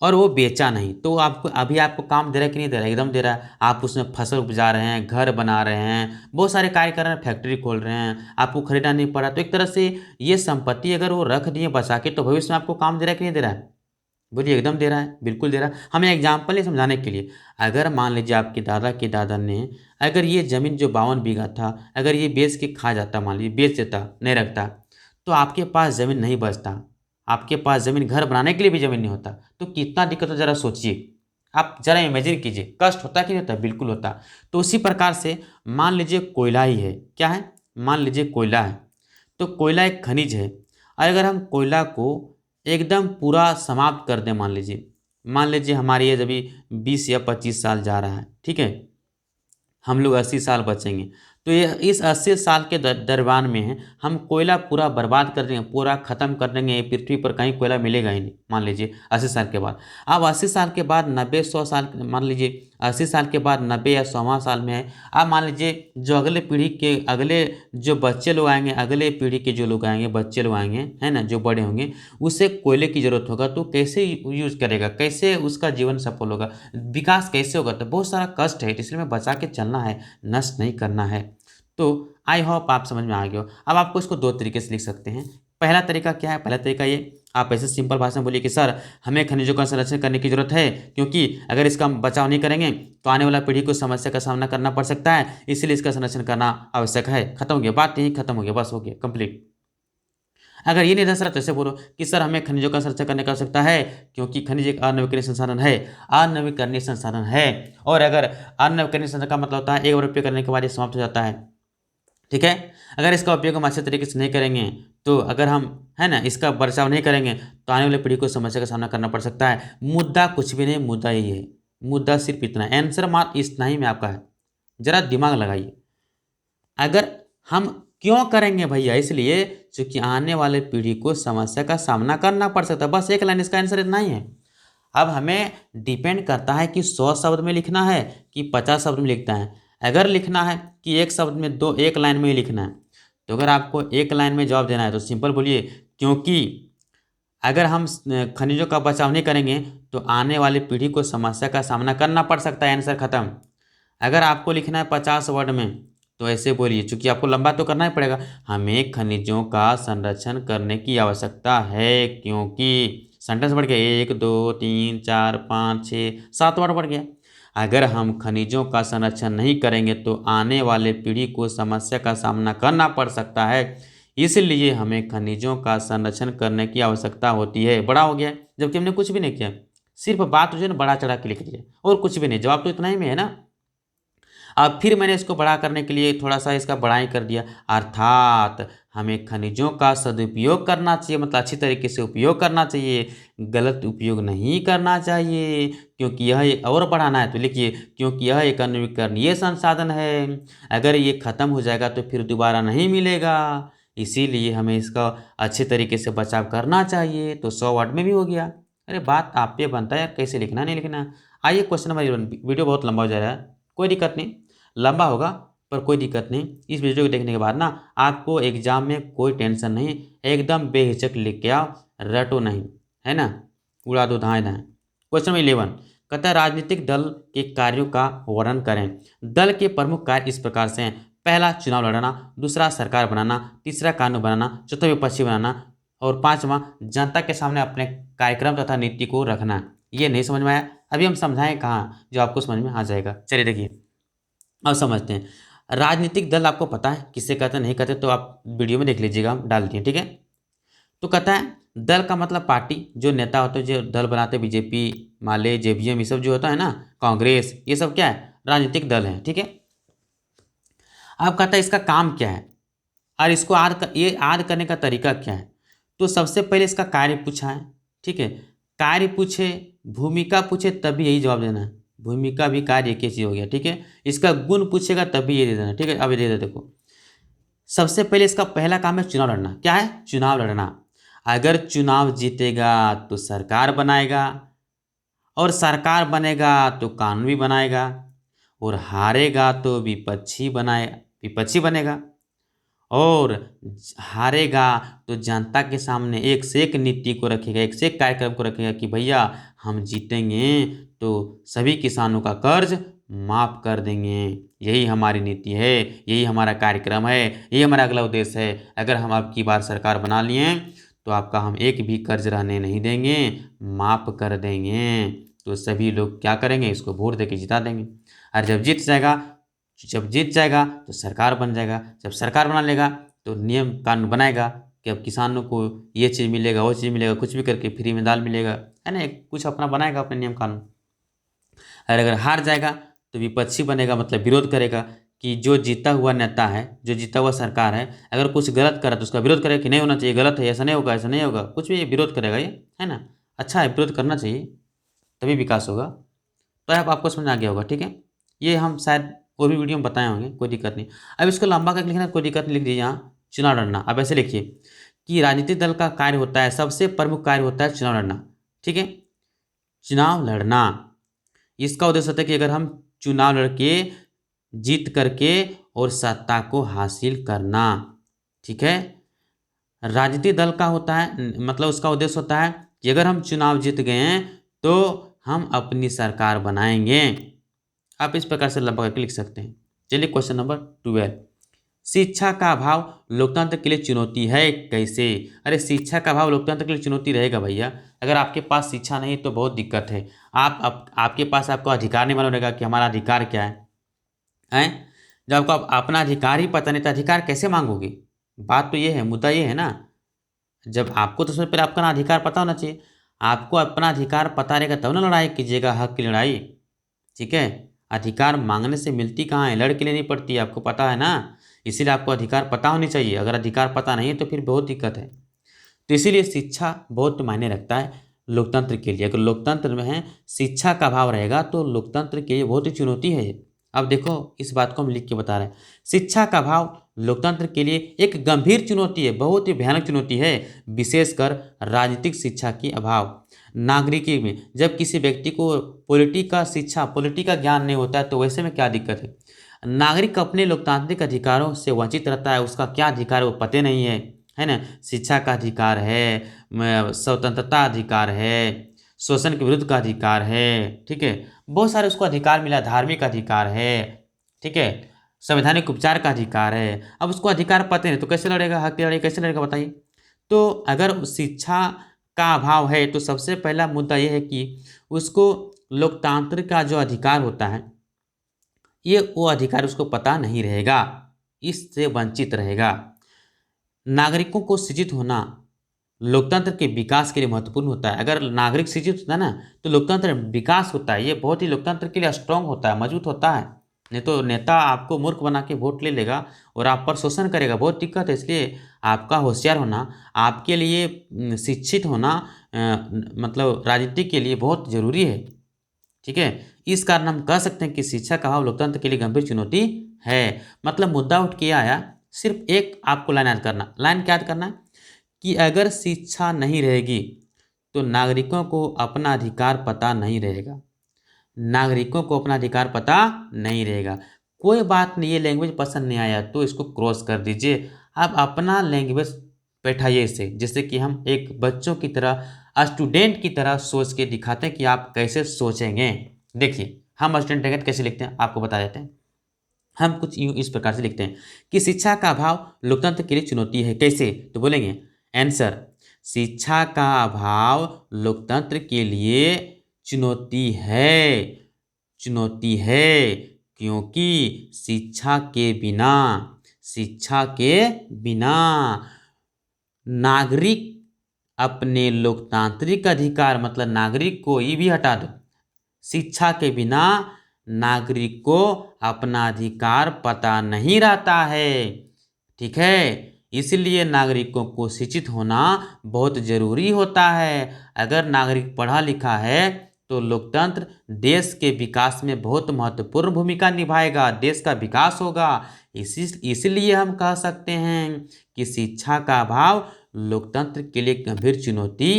और वो बेचा नहीं, तो आपको अभी आपको काम दे रहा है कि नहीं दे रहा है? एकदम दे रहा है। आप उसमें फसल उपजा रहे हैं, घर बना रहे हैं, बहुत सारे कार्य कर रहे हैं, फैक्ट्री खोल रहे हैं, आपको खरीदना नहीं पड़ा। तो एक तरह से ये संपत्ति अगर वो रख दिए बचा के, तो भविष्य में आपको काम दे रहा है कि नहीं दे रहा है? बोलिए, एकदम दे रहा है, बिल्कुल दे रहा है। हमें एग्जाम्पल नहीं समझाने के लिए, अगर मान लीजिए आपके दादा के दादा ने अगर ये ज़मीन जो 52 बीघा था, अगर ये बेच के खा जाता, मान लीजिए बेच देता, नहीं रखता, तो आपके पास ज़मीन नहीं बचता, आपके पास ज़मीन घर बनाने के लिए भी ज़मीन नहीं होता, तो कितना दिक्कत हो, ज़रा सोचिए। आप ज़रा इमेजिन कीजिए, कष्ट होता कि नहीं होता? बिल्कुल होता। तो उसी प्रकार से मान लीजिए कोयला ही है, क्या है? मान लीजिए कोयला है, तो कोयला एक खनिज है, और अगर हम कोयला को एकदम पूरा समाप्त कर दें, मान लीजिए हमारी एज अभी 20 या 25 साल जा रहा है, ठीक है, हम लोग 80 साल बचेंगे, तो ये इस 80 साल के दरम्यान में हम कोयला पूरा बर्बाद कर देंगे, पूरा ख़त्म कर देंगे, पृथ्वी पर कहीं कोयला मिलेगा ही नहीं। मान लीजिए 80 साल के बाद, अब 80 साल के बाद 90-100 साल, मान लीजिए 80 साल के बाद 90 या 100वां साल में है, अब मान लीजिए जो अगले पीढ़ी के अगले जो बच्चे लोग आएंगे, अगले पीढ़ी के जो लोग आएंगे, बच्चे लोग आएंगे, है ना, जो बड़े होंगे, उसे कोयले की ज़रूरत होगा, तो कैसे यूज़ करेगा, कैसे उसका जीवन सफल होगा, विकास कैसे होगा? तो बहुत सारा कष्ट है, तो इसलिए हमें बचा के चलना है, नष्ट नहीं करना है। तो आई होप आप समझ में आ गए हो। अब आपको इसको दो तरीके से लिख सकते हैं। पहला तरीका क्या है? पहला तरीका ये, आप ऐसे सिंपल भाषा में बोलिए कि सर हमें खनिजों का संरक्षण करने की जरूरत है क्योंकि अगर इसका हम बचाव नहीं करेंगे तो आने वाला पीढ़ी को समस्या का सामना करना पड़ सकता है, इसलिए इसका संरक्षण करना आवश्यक है। खत्म हो गया, बात यही खत्म हो गया, बस हो गया कंप्लीट। अगर ये नहीं दस रहा तो ऐसे बोलो कि सर हमें खनिजों का संरक्षण करने की आवश्यकता है क्योंकि खनिज एक अनवीकरणीय संसाधन है, अनवीकरणीय संसाधन है, और अगर अनवीकरणीय संसाधन का मतलब होता है एक बार उपयोग करने के बाद ये समाप्त हो जाता है, ठीक है। अगर इसका उपयोग हम अच्छे तरीके से नहीं करेंगे, तो अगर हम, है ना, इसका बचाव नहीं करेंगे तो आने वाली पीढ़ी को समस्या का सामना करना पड़ सकता है। मुद्दा कुछ भी नहीं, मुद्दा यही है, मुद्दा सिर्फ इतना, आंसर मात्र इतना ही में आपका है। जरा दिमाग लगाइए, अगर हम क्यों करेंगे भैया? इसलिए क्योंकि आने वाले पीढ़ी को समस्या का सामना करना पड़ सकता है, बस एक लाइन, इसका आंसर इतना ही है। अब हमें डिपेंड करता है कि 100 शब्द में लिखना है कि 50 शब्द में लिखना है। अगर लिखना है कि एक शब्द में, दो एक लाइन में ही लिखना है, तो अगर आपको एक लाइन में जवाब देना है तो सिंपल बोलिए, क्योंकि अगर हम खनिजों का बचाव नहीं करेंगे तो आने वाली पीढ़ी को समस्या का सामना करना पड़ सकता है, आंसर खत्म। अगर आपको लिखना है 50 वर्ड में तो ऐसे बोलिए, चूंकि आपको लंबा तो करना ही पड़ेगा, हमें खनिजों का संरक्षण करने की आवश्यकता है क्योंकि, सेंटेंस बढ़ गया, 1 2 3 4 5 6 7 वर्ड बढ़ गया। अगर हम खनिजों का संरक्षण नहीं करेंगे तो आने वाले पीढ़ी को समस्या का सामना करना पड़ सकता है, इसलिए हमें खनिजों का संरक्षण करने की आवश्यकता होती है। बड़ा हो गया जबकि हमने कुछ भी नहीं किया, सिर्फ बात तुझे ना बढ़ा चढ़ा के लिख दिया और कुछ भी नहीं, जवाब तो इतना ही में है ना। अब फिर मैंने इसको बड़ा करने के लिए थोड़ा सा इसका बड़ाई कर दिया, अर्थात हमें खनिजों का सदुपयोग करना चाहिए, मतलब अच्छी तरीके से उपयोग करना चाहिए, गलत उपयोग नहीं करना चाहिए, क्योंकि यह एक, और बढ़ाना है तो लिखिए, क्योंकि यह एक अनविकरणीय संसाधन है, अगर ये ख़त्म हो जाएगा तो फिर दोबारा नहीं मिलेगा, इसीलिए हमें इसका अच्छे तरीके से बचाव करना चाहिए। तो 100 वर्ड में भी हो गया। अरे बात आप पे बनता है यार, कैसे लिखना नहीं लिखना। आइए क्वेश्चन नंबर 11। वीडियो बहुत लंबा हो जा रहा है, कोई दिक्कत नहीं, लंबा होगा पर कोई दिक्कत नहीं। इस वीडियो को देखने के बाद ना आपको एग्जाम में कोई टेंशन नहीं, एकदम बेहिचक लिख के आओ, रटो नहीं, है ना, उड़ा दो धाए धाए। क्वेश्चन नंबर 11 कहता है राजनीतिक दल के कार्यों का वर्णन करें। दल के प्रमुख कार्य इस प्रकार से हैं, पहला चुनाव लड़ना, दूसरा सरकार बनाना, तीसरा कानून बनाना, चौथा विपक्षी बनाना और पांचवा जनता के सामने अपने कार्यक्रम तथा नीति को रखना। ये नहीं समझ में आया, अभी हम समझाएं कहाँ, जो आपको समझ में आ जाएगा। चलिए देखिए अब समझते हैं। राजनीतिक दल आपको पता है किसे कहते हैं, नहीं कहते तो आप वीडियो में देख लीजिएगा, हम डाल दिए, ठीक है। तो कहता है दल का मतलब पार्टी, जो नेता होते हैं जो दल बनाते हैं, बीजेपी, माले, जेवीएम, ये सब जो होता है ना, कांग्रेस, ये सब क्या है, राजनीतिक दल है, ठीक है। अब कहता है इसका काम क्या है और इसको ये याद करने का तरीका क्या है। तो सबसे पहले इसका कार्य पूछा है, ठीक है, कार्य पूछे, भूमिका पूछे, तभी यही जवाब देना है। भूमिका भी कार्य एक ही चीज हो गया, ठीक है। इसका गुण पूछेगा तभी ये दे देना, ठीक है। अब ये दे दे देखो, सबसे पहले इसका पहला काम है चुनाव लड़ना। क्या है, चुनाव लड़ना। अगर चुनाव जीतेगा तो सरकार बनाएगा, और सरकार बनेगा तो कानून भी बनाएगा, और हारेगा तो विपक्षी बनेगा, और हारेगा तो जनता के सामने एक से एक नीति को रखेगा, एक से एक कार्यक्रम को रखेगा कि भैया हम जीतेंगे तो सभी किसानों का कर्ज माफ कर देंगे, यही हमारी नीति है, यही हमारा कार्यक्रम है, यही हमारा अगला उद्देश्य है। अगर हम अब की बार सरकार बना लिए तो आपका हम एक भी कर्ज रहने नहीं देंगे, माफ कर देंगे। तो सभी लोग क्या करेंगे, इसको वोट देके जिता देंगे। और जब जीत जाएगा तो सरकार बन जाएगा, जब सरकार बना लेगा तो नियम कानून बनाएगा कि अब किसानों को ये चीज़ मिलेगा, वो चीज़ मिलेगा, कुछ भी करके फ्री में दाल मिलेगा, है ना, कुछ अपना बनाएगा अपने नियम कानून। और अगर हार जाएगा तो विपक्षी बनेगा, मतलब विरोध करेगा कि जो जीता हुआ नेता है, जो जीता हुआ सरकार है, अगर कुछ गलत करा तो उसका विरोध करेगा कि नहीं होना चाहिए, गलत है, ऐसा नहीं होगा, ऐसा नहीं होगा, कुछ भी विरोध करेगा ये, है ना। अच्छा है, विरोध करना चाहिए, तभी विकास होगा। तो अब आपको समझ आ गया होगा, ठीक है। ये हम शायद और भी वीडियो में बताए होंगे, कोई दिक्कत नहीं। अब इसको लंबा करके लिखना कोई दिक्कत नहीं, लिख दीजिए यहाँ चुनाव लड़ना। अब ऐसे लिखिए कि राजनीतिक दल का कार्य होता है, सबसे प्रमुख कार्य होता है चुनाव लड़ना, ठीक है। चुनाव लड़ना, इसका उद्देश्य होता है कि अगर हम चुनाव लड़के जीत करके और सत्ता को हासिल करना, ठीक है। राजनीतिक दल का होता है, मतलब उसका उद्देश्य होता है कि अगर हम चुनाव जीत गए हैं तो हम अपनी सरकार बनाएंगे। आप इस प्रकार से लंबा करके लिख सकते हैं। चलिए क्वेश्चन नंबर 12, शिक्षा का अभाव लोकतंत्र के लिए चुनौती है कैसे। अरे शिक्षा का अभाव लोकतंत्र के लिए चुनौती रहेगा भैया, अगर आपके पास शिक्षा नहीं तो बहुत दिक्कत है। आपके पास आपको अधिकार नहीं मालूम रहेगा कि हमारा अधिकार क्या है, हैं? जब आपको अपना अधिकार ही पता नहीं तो अधिकार कैसे मांगोगे। बात तो ये है, मुद्दा ये है ना। जब आपको तो सबसे पहले अपना अधिकार पता होना चाहिए, आपको अपना अधिकार पता रहेगा तब ना लड़ाई कीजिएगा, हक की लड़ाई, ठीक है। अधिकार मांगने से मिलती कहाँ है, लड़ के लेनी पड़ती है, आपको पता है ना। इसीलिए आपको अधिकार पता होनी चाहिए, अगर अधिकार पता नहीं है तो फिर बहुत दिक्कत है। तो इसीलिए शिक्षा बहुत मायने रखता है लोकतंत्र के लिए। अगर लोकतंत्र में है शिक्षा का अभाव रहेगा तो लोकतंत्र के लिए बहुत ही चुनौती है। अब देखो इस बात को हम लिख के बता रहे हैं, शिक्षा का अभाव लोकतंत्र के लिए एक गंभीर चुनौती है, बहुत ही भयानक चुनौती है, विशेषकर राजनीतिक शिक्षा की अभाव। नागरिकी में जब किसी व्यक्ति को पॉलिटी का ज्ञान नहीं होता है तो वैसे में क्या दिक्कत है। नागरिक अपने लोकतांत्रिक अधिकारों से वंचित रहता है, उसका क्या अधिकार है वो पता नहीं है ना। शिक्षा का अधिकार है, स्वतंत्रता अधिकार है, शोषण के विरुद्ध का अधिकार है, ठीक है, बहुत सारे उसको अधिकार मिला, धार्मिक अधिकार है, ठीक है, संवैधानिक उपचार का अधिकार है। अब उसको अधिकार पता नहीं तो कैसे लड़ेगा, हक की लड़ाई कैसे लड़ेगा बताइए। तो अगर शिक्षा का अभाव है तो सबसे पहला मुद्दा यह है कि उसको लोकतांत्रिक का जो अधिकार होता है ये वो अधिकार उसको पता नहीं रहेगा, इससे वंचित रहेगा। नागरिकों को शिक्षित होना लोकतंत्र के विकास के लिए महत्वपूर्ण होता है। अगर नागरिक शिक्षित होता है ना, तो लोकतंत्र विकास होता है, ये बहुत ही लोकतंत्र के लिए स्ट्रांग होता है, मजबूत होता है। नहीं तो नेता आपको मूर्ख बना के वोट ले लेगा और आप पर शोषण करेगा, बहुत दिक्कत है। इसलिए आपका होशियार होना, आपके लिए शिक्षित होना मतलब राजनीति के लिए बहुत जरूरी है। ठीक है, इस कारण हम कह सकते हैं कि शिक्षा का अभाव लोकतंत्र के लिए गंभीर चुनौती है। मतलब मुद्दा उठ के आया, सिर्फ एक आपको लाइन याद करना, लाइन क्या याद करना है कि अगर शिक्षा नहीं रहेगी तो नागरिकों को अपना अधिकार पता नहीं रहेगा, नागरिकों को अपना अधिकार पता नहीं रहेगा। कोई बात नहीं, ये लैंग्वेज पसंद नहीं आया तो इसको क्रॉस कर दीजिए। आप अपना लैंग्वेज बैठाइए इसे, जैसे कि हम एक बच्चों की तरह, स्टूडेंट की तरह सोच के दिखाते हैं कि आप कैसे सोचेंगे। देखिए हम स्टूडेंट कैसे लिखते हैं आपको बता देते हैं। हम कुछ यूँ इस प्रकार से लिखते हैं कि शिक्षा का अभाव लोकतंत्र के लिए चुनौती है। कैसे? तो बोलेंगे आंसर, शिक्षा का अभाव लोकतंत्र के लिए चुनौती है, चुनौती है, क्योंकि शिक्षा के बिना नागरिक अपने लोकतांत्रिक अधिकार, मतलब नागरिक को ये भी हटा दो, शिक्षा के बिना नागरिक को अपना अधिकार पता नहीं रहता है। ठीक है, इसलिए नागरिकों को शिक्षित होना बहुत जरूरी होता है। अगर नागरिक पढ़ा लिखा है तो लोकतंत्र देश के विकास में बहुत महत्वपूर्ण भूमिका निभाएगा, देश का विकास होगा। इसलिए हम कह सकते हैं कि शिक्षा का अभाव लोकतंत्र के लिए गंभीर चुनौती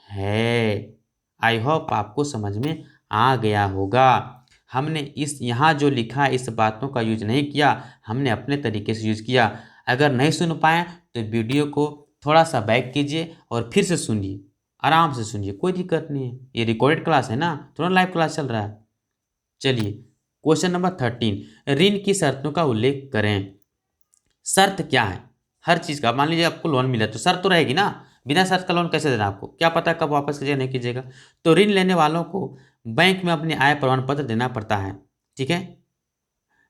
है। आई होप आपको समझ में आ गया होगा। हमने इस यहाँ जो लिखा है इस बातों का यूज नहीं किया, हमने अपने तरीके से यूज किया। अगर नहीं सुन पाए तो वीडियो को थोड़ा सा बैक कीजिए और फिर से सुनिए, आराम से सुनिए, कोई दिक्कत नहीं है। ये रिकॉर्डेड क्लास है ना, थोड़ा लाइव क्लास चल रहा है। चलिए क्वेश्चन नंबर 13, ऋण की शर्तों का उल्लेख करें। शर्त क्या है हर चीज़ का? मान लीजिए आपको लोन मिला तो शर्त तो रहेगी ना, बिना शर्त का लोन कैसे देना आपको, क्या पता कब वापस कीजिएगा नहीं कीजिएगा। तो ऋण लेने वालों को बैंक में अपने आय प्रमाण पत्र देना पड़ता है। ठीक है,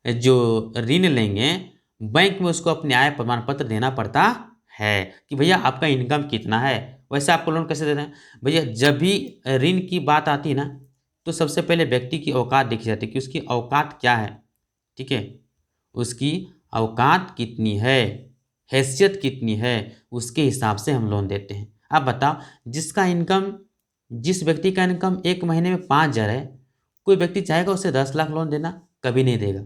जो ऋण लेंगे बैंक में उसको अपने आय प्रमाण पत्र देना पड़ता है कि भैया आपका इनकम कितना है। वैसे आपको लोन कैसे दे रहे हैं भैया? जब भी ऋण की बात आती है ना, तो सबसे पहले व्यक्ति की औकात देखी जाती है कि उसकी औकात क्या है। ठीक है, उसकी औकात कितनी है, हैसियत कितनी है, उसके हिसाब से हम लोन देते हैं। अब बताओ, जिस व्यक्ति का इनकम एक महीने में 5,000 है, कोई व्यक्ति चाहेगा उसे 10 लाख लोन देना? कभी नहीं देगा।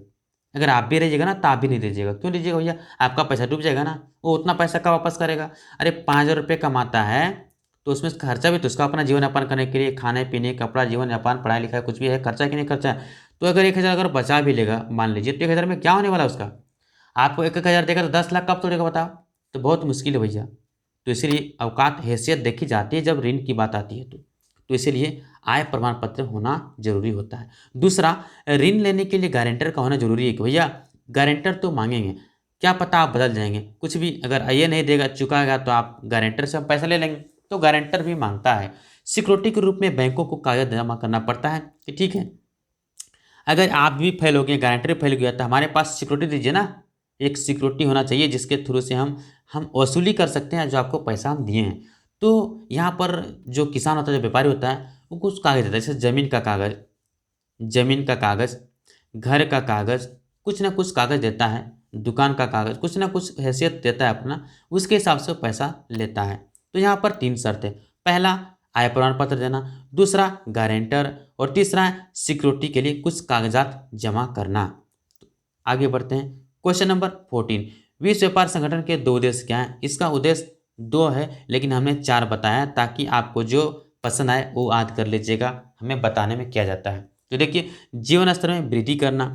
अगर आप भी रहिएगा ना तो आप भी नहीं दीजिएगा। क्यों दीजिएगा भैया? आपका पैसा डूब जाएगा ना, वो उतना पैसा का वापस करेगा। अरे 5,000 रुपये कमाता है तो उसमें खर्चा भी तो उसका अपना जीवन यापन करने के लिए, खाने पीने, कपड़ा, जीवन यापन, पढ़ाई लिखाई कुछ भी है, खर्चा कि नहीं खर्चा है। तो अगर 1,000 अगर बचा भी लेगा मान लीजिए, तो 1,000 में क्या होने वाला उसका? आपको 1,000 देगा तो 10 लाख कब तोड़ेगा बताओ? तो बहुत मुश्किल है भैया। तो इसीलिए औकात हैसियत देखी जाती है जब ऋण की बात आती है तो इसीलिए आय प्रमाण पत्र होना जरूरी होता है। दूसरा, ऋण लेने के लिए गारंटर का होना जरूरी है कि भैया गारंटर तो मांगेंगे, क्या पता आप बदल जाएंगे, कुछ भी अगर ये नहीं देगा चुकाएगा तो आप गारंटर से हम पैसा ले लेंगे, तो गारंटर भी मांगता है। सिक्योरिटी के रूप में बैंकों को कागज जमा करना पड़ता है कि ठीक है, अगर आप भी फेल हो गए, गारंटर फेल हो गया, तो हमारे पास सिक्योरिटी दीजिए ना। एक सिक्योरिटी होना चाहिए जिसके थ्रू से हम वसूली कर सकते हैं जो आपको पैसा हम दिए हैं। तो यहाँ पर जो किसान होता है, जो व्यापारी होता है, वो कुछ कागज देता है, जैसे ज़मीन का कागज़, घर का कागज़, कुछ ना कुछ कागज़ देता है, दुकान का कागज़, कुछ ना कुछ हैसियत देता है अपना, उसके हिसाब से वो पैसा लेता है। तो यहाँ पर 3 शर्त है। पहला, आय प्रमाण पत्र देना, दूसरा गारंटर, और तीसरा है सिक्योरिटी के लिए कुछ कागजात जमा करना। आगे बढ़ते हैं। क्वेश्चन नंबर 14, विश्व व्यापार संगठन के 2 उद्देश्य क्या हैं? इसका उद्देश्य 2 है लेकिन हमने 4 बताया ताकि आपको जो पसंद आए वो याद कर लीजिएगा, हमें बताने में क्या जाता है। तो देखिए, जीवन स्तर में वृद्धि करना,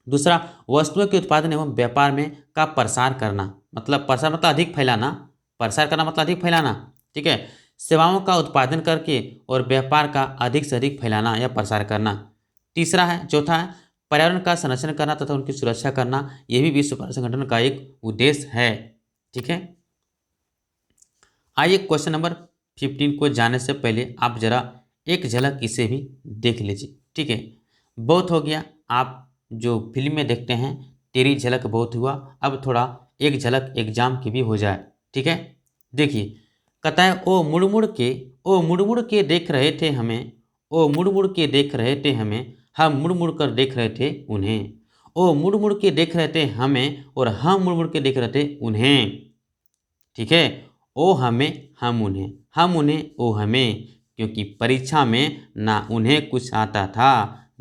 दूसरा वस्तुओं के उत्पादन एवं व्यापार में का प्रसार करना, मतलब प्रसार मतलब अधिक फैलाना, प्रसार करना मतलब अधिक फैलाना। ठीक है, सेवाओं का उत्पादन करके और व्यापार का अधिक से अधिक फैलाना या प्रसार करना। तीसरा है, चौथा है पर्यावरण का संरक्षण करना तथा उनकी सुरक्षा करना, यह भी विश्व व्यापार संगठन का एक उद्देश्य है। ठीक है, आइए क्वेश्चन नंबर 15 को जाने से पहले आप जरा एक झलक इसे भी देख लीजिए। ठीक है, बहुत हो गया, आप जो फिल्म में देखते हैं तेरी झलक बहुत हुआ, अब थोड़ा एक झलक एग्जाम की भी हो जाए। ठीक है, देखिए कहता है ओ मुड़ मुड़ के देख रहे थे हमें, ओ मुड़ मुड़ के देख रहे थे हमें, हम मुड़ मुड़ कर देख रहे थे उन्हें। ओ मुड़ मुड़ के देख रहे थे हमें और हम मुड़ मुड़ के देख रहे थे उन्हें। ठीक है, ओ हमें हम उन्हें, हम उन्हें ओ हमें, क्योंकि परीक्षा में ना उन्हें कुछ आता था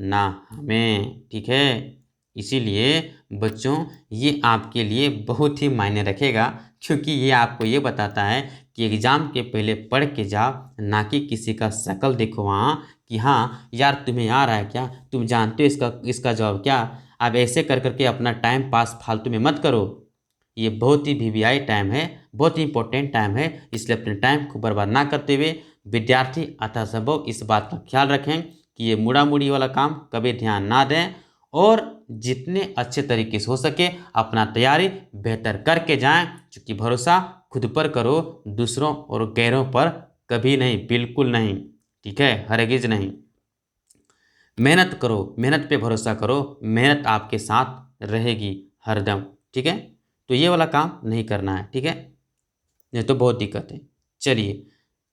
ना हमें। ठीक है, इसीलिए बच्चों ये आपके लिए बहुत ही मायने रखेगा, क्योंकि ये आपको ये बताता है कि एग्ज़ाम के पहले पढ़ के जाओ, ना कि किसी का शक्ल देखो वहाँ कि हाँ यार तुम्हें आ रहा है क्या, तुम जानते हो इसका जवाब क्या। अब ऐसे कर करके अपना टाइम पास फालतू में मत करो। ये बहुत ही वीवीआई टाइम है, बहुत ही इंपॉर्टेंट टाइम है, इसलिए अपने टाइम को बर्बाद ना करते हुए विद्यार्थी यथासंभव इस बात का ख्याल रखें कि ये मुड़ा मुड़ी वाला काम कभी ध्यान ना दें और जितने अच्छे तरीके से हो सके अपना तैयारी बेहतर करके जाएं। क्योंकि भरोसा खुद पर करो, दूसरों और गैरों पर कभी नहीं, बिल्कुल नहीं। ठीक है, हरगिज नहीं। मेहनत करो, मेहनत पे भरोसा करो, मेहनत आपके साथ रहेगी हरदम। ठीक है, तो ये वाला काम नहीं करना है। ठीक है, नहीं तो बहुत दिक्कत है। चलिए,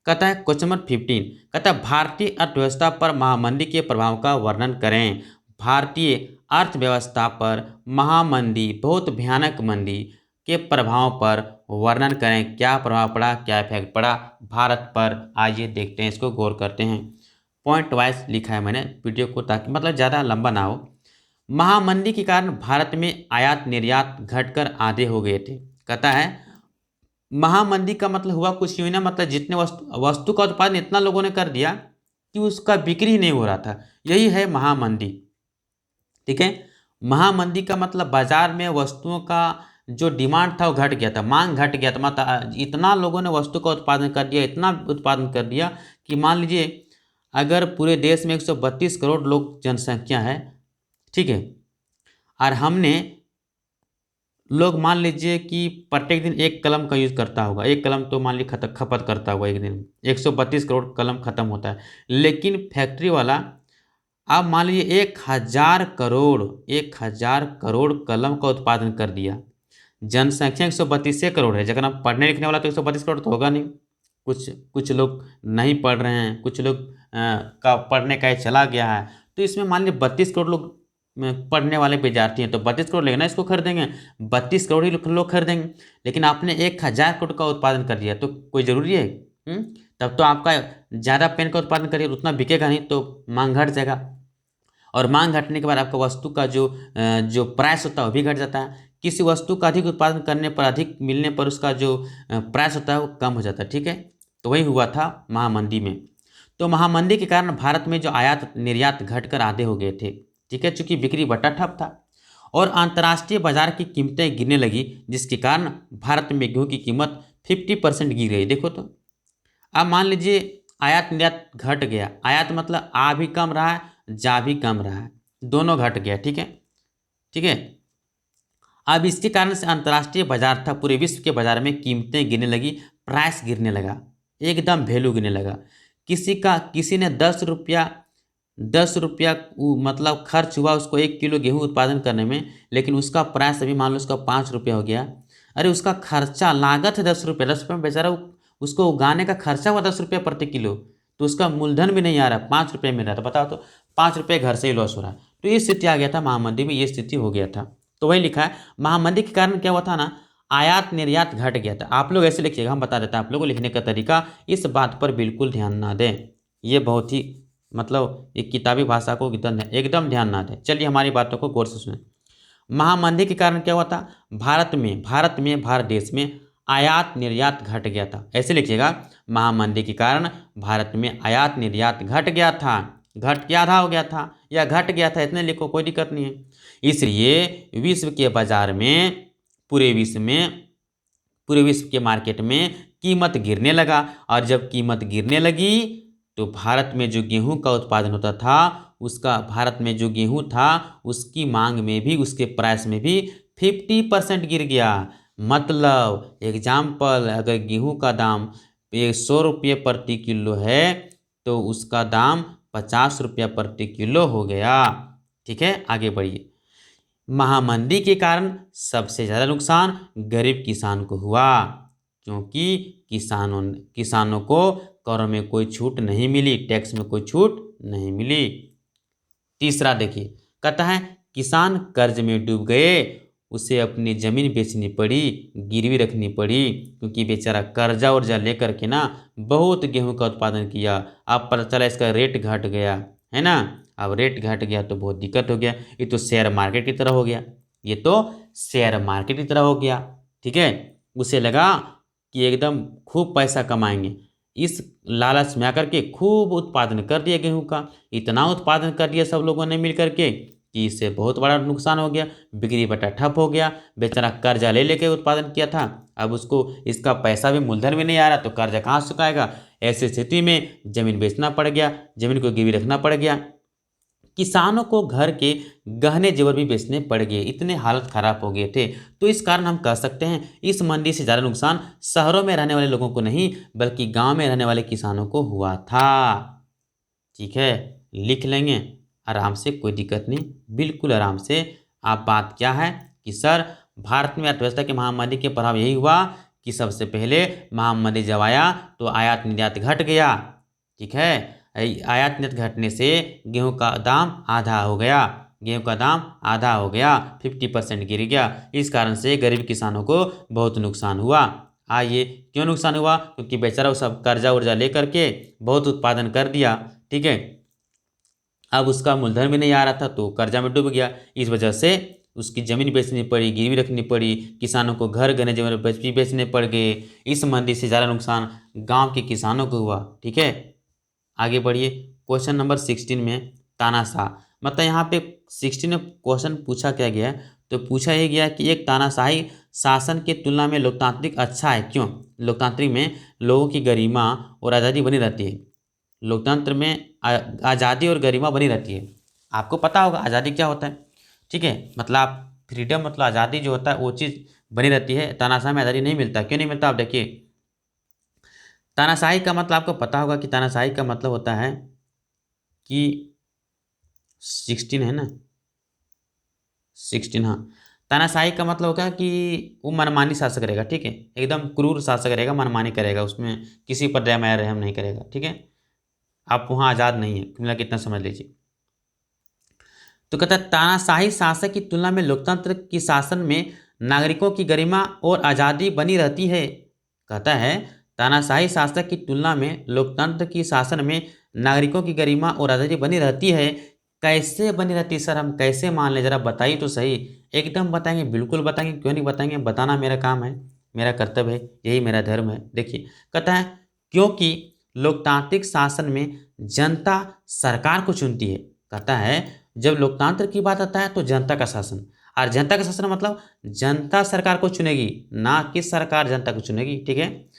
कहता है क्वेश्चन नंबर 15, कहता है भारतीय अर्थव्यवस्था पर महामंदी के प्रभाव का वर्णन करें। भारतीय अर्थव्यवस्था पर महामंदी, बहुत भयानक मंदी के प्रभाव पर वर्णन करें। क्या प्रभाव पड़ा, क्या इफेक्ट पड़ा भारत पर, आइए देखते हैं, इसको गौर करते हैं। पॉइंट वाइज लिखा है मैंने वीडियो को, ताकि मतलब ज़्यादा लंबा ना हो। महामंदी के कारण भारत में आयात निर्यात घटकर आधे हो गए थे। कहता है महामंदी का मतलब हुआ कुछ यूँ ही ना, मतलब जितने वस्तु का उत्पादन इतना लोगों ने कर दिया कि उसका बिक्री नहीं हो रहा था, यही है महामंदी। ठीक है, महामंदी का मतलब बाजार में वस्तुओं का जो डिमांड था वो घट गया था, मांग घट गया था, मतलब इतना लोगों ने वस्तु का उत्पादन कर दिया, इतना उत्पादन कर दिया कि मान लीजिए अगर पूरे देश में 132 करोड़ लोग जनसंख्या है, ठीक है, और हमने लोग मान लीजिए कि प्रत्येक दिन एक कलम का यूज़ करता होगा, एक कलम तो मान लीजिए खपत करता होगा एक दिन, 132 करोड़ कलम खत्म होता है। लेकिन फैक्ट्री वाला अब मान लीजिए 1,000 करोड़ कलम का उत्पादन कर दिया। जनसंख्या 132 करोड़ है, जगह हम पढ़ने लिखने वाला तो 132 करोड़ तो होगा नहीं। कुछ कुछ लोग नहीं पढ़ रहे हैं, कुछ लोग का पढ़ने का चला गया है, तो इसमें मान लीजिए 32 करोड़ लोग पढ़ने वाले विद्यार्थी हैं, तो 32 करोड़ लेगा ना, इसको खरीदेंगे 32 करोड़ ही लोग खरीदेंगे। लेकिन आपने 1,000 करोड़ का उत्पादन कर दिया तो कोई ज़रूरी है? तब तो आपका ज़्यादा पेन का उत्पादन करिए, उतना बिकेगा नहीं, तो मांग घट जाएगा, और मांग घटने के बाद आपका वस्तु का जो प्राइस होता है वो भी घट जाता है। किसी वस्तु का अधिक उत्पादन करने पर, अधिक मिलने पर उसका जो प्राइस होता है वो कम हो जाता है। ठीक है, तो वही हुआ था महामंदी में। तो महामंदी के कारण भारत में जो आयात निर्यात घटकर आधे हो गए थे। ठीक है, चूंकि बिक्री बटा ठप था और अंतर्राष्ट्रीय बाजार की कीमतें गिरने लगी, जिसके कारण भारत में गेहूं की कीमत 50% गिर गई। देखो तो, अब मान लीजिए आयात निर्यात घट गया, आयात मतलब आ भी कम रहा है, जा भी कम रहा है, दोनों घट गया। ठीक है, ठीक है, अब इसके कारण से अंतर्राष्ट्रीय बाजार था, पूरे विश्व के बाजार में कीमतें गिरने लगी, प्राइस गिरने लगा, एकदम वैल्यू गिरने लगा। किसी ने 10 रुपया मतलब खर्च हुआ उसको 1 किलो गेहूं उत्पादन करने में, लेकिन उसका प्राइस अभी मान लो उसका 5 रुपया हो गया। अरे उसका खर्चा लागत है 10 रुपये, 10 रुपये में बेचारा उसको उगाने का खर्चा हुआ 10 रुपया प्रति किलो, तो उसका मूलधन भी नहीं आ रहा, 5 रुपये में रहा था। बताओ तो 5 रुपये घर से ही लॉस हो रहा है। तो ये स्थिति आ गया था महामंदी में, ये स्थिति हो गया था। तो वही लिखा है महामंदी के कारण क्या हुआ था ना, आयात निर्यात घट गया था। आप लोग ऐसे लिखिएगा, हम बता देते हैं आप लोगों को लिखने का तरीका, इस बात पर बिल्कुल ध्यान ना दें। ये बहुत ही मतलब एक किताबी भाषा को एकदम ध्यान ना दें। चलिए हमारी बातों को गौर से सुनें। महामंदी के कारण क्या हुआ था, भारत देश में आयात निर्यात घट गया था। ऐसे लिखिएगा, महामंदी के कारण भारत में आयात निर्यात घट गया था, घट के आधा हो गया था या घट गया था, इतने लिखो, कोई दिक्कत नहीं है। इसलिए विश्व के बाजार में, पूरे विश्व के मार्केट में कीमत गिरने लगा, और जब कीमत गिरने लगी तो भारत में जो गेहूं का उत्पादन होता था, भारत में जो गेहूं था उसकी मांग में भी, उसके प्राइस में भी 50% गिर गया। मतलब एग्जाम्पल, अगर गेहूं का दाम 100 रुपये प्रति किलो है तो उसका दाम 50 रुपया प्रति किलो हो गया। ठीक है, आगे बढ़िए। महामंदी के कारण सबसे ज़्यादा नुकसान गरीब किसान को हुआ। क्योंकि किसानों को करों में कोई छूट नहीं मिली, टैक्स में कोई छूट नहीं मिली। तीसरा देखिए, कहता है किसान कर्ज में डूब गए, उसे अपनी ज़मीन बेचनी पड़ी, गिरवी रखनी पड़ी, क्योंकि बेचारा कर्जा वर्जा लेकर के ना बहुत गेहूं का उत्पादन किया। अब पता चला इसका रेट घट गया, है ना। अब रेट घट गया तो बहुत दिक्कत हो गया। ये तो शेयर मार्केट की तरह हो गया, ये तो शेयर मार्केट की तरह हो गया। ठीक है, उसे लगा कि एकदम खूब पैसा कमाएंगे। इस लालच में आकर के खूब उत्पादन कर दिया गेहूं का। इतना उत्पादन कर दिया सब लोगों ने मिल करके कि इससे बहुत बड़ा नुकसान हो गया। बिक्री बटा ठप हो गया। बेचारा कर्जा ले लेके उत्पादन किया था, अब उसको इसका पैसा भी मूलधन में नहीं आ रहा तो कर्जा कहाँ से चुकाएगा। ऐसी स्थिति में जमीन बेचना पड़ गया, जमीन को गिरवी रखना पड़ गया। किसानों को घर के गहने जेवर भी बेचने पड़ गए, इतने हालत खराब हो गए थे। तो इस कारण हम कह सकते हैं इस मंदी से ज़्यादा नुकसान शहरों में रहने वाले लोगों को नहीं बल्कि गांव में रहने वाले किसानों को हुआ था। ठीक है, लिख लेंगे आराम से, कोई दिक्कत नहीं, बिल्कुल आराम से। आप बात क्या है कि सर भारत में अर्थव्यवस्था की महामारी के प्रभाव यही हुआ कि सबसे पहले महामारी जब आया तो आयात निर्यात घट गया। ठीक है, आयात निर्यात घटने से गेहूं का दाम आधा हो गया, गेहूं का दाम आधा हो गया, 50% गिर गया। इस कारण से गरीब किसानों को बहुत नुकसान हुआ। आइए, क्यों नुकसान हुआ? क्योंकि बेचारा वो सब कर्जा वर्जा लेकर के बहुत उत्पादन कर दिया। ठीक है, अब उसका मूलधन भी नहीं आ रहा था तो कर्जा में डूब गया। इस वजह से उसकी ज़मीन बेचनी पड़ी, गिरवी रखनी पड़ी, किसानों को घर गहने जेवर भी बेचने पड़ गए। इस मंदी से ज़्यादा नुकसान गांव के किसानों को हुआ। ठीक है, आगे बढ़िए। क्वेश्चन नंबर 16 में तानाशाह, मतलब यहाँ पे 16 में क्वेश्चन पूछा क्या गया है, तो पूछा ये गया कि एक तानाशाही शासन के तुलना में लोकतांत्रिक अच्छा है, क्यों? लोकतांत्रिक में लोगों की गरिमा और आज़ादी बनी रहती है। लोकतंत्र में आज़ादी और गरिमा बनी रहती है। आपको पता होगा आज़ादी क्या होता है। ठीक है, मतलब आप फ्रीडम, मतलब आज़ादी जो होता है वो चीज़ बनी रहती है। तानाशाह में आज़ादी नहीं मिलता। क्यों नहीं मिलता? आप देखिए, तानाशाही का मतलब आपको पता होगा कि तानाशाही का मतलब होता है कि 16 है ना, 16, हाँ। तानाशाही का मतलब होगा कि वो मनमानी शासक रहेगा। ठीक है, एकदम क्रूर शासक रहेगा, मनमानी करेगा, उसमें किसी पर दया माया रहम नहीं करेगा। ठीक है, आप वहाँ आज़ाद नहीं है, मतलब कितना समझ लीजिए। तो कहता है तानाशाही शासक की तुलना में लोकतंत्र की शासन में नागरिकों की गरिमा और आज़ादी बनी रहती है। कहता है तानाशाही शासक की तुलना में लोकतंत्र की शासन में नागरिकों की गरिमा और आज़ादी बनी रहती है। कैसे बनी रहती है सर, हम कैसे मान लें, जरा बताइए तो सही। एकदम बताएंगे, बिल्कुल बताएंगे, क्यों नहीं बताएंगे, बताना मेरा काम है, मेरा कर्तव्य है, यही मेरा धर्म है। देखिए, कहता है क्योंकि लोकतांत्रिक शासन में जनता सरकार को चुनती है। कहता है जब लोकतंत्र की बात आता है तो जनता का शासन, और जनता का शासन मतलब जनता सरकार को चुनेगी, ना कि सरकार जनता को चुनेगी। ठीक है,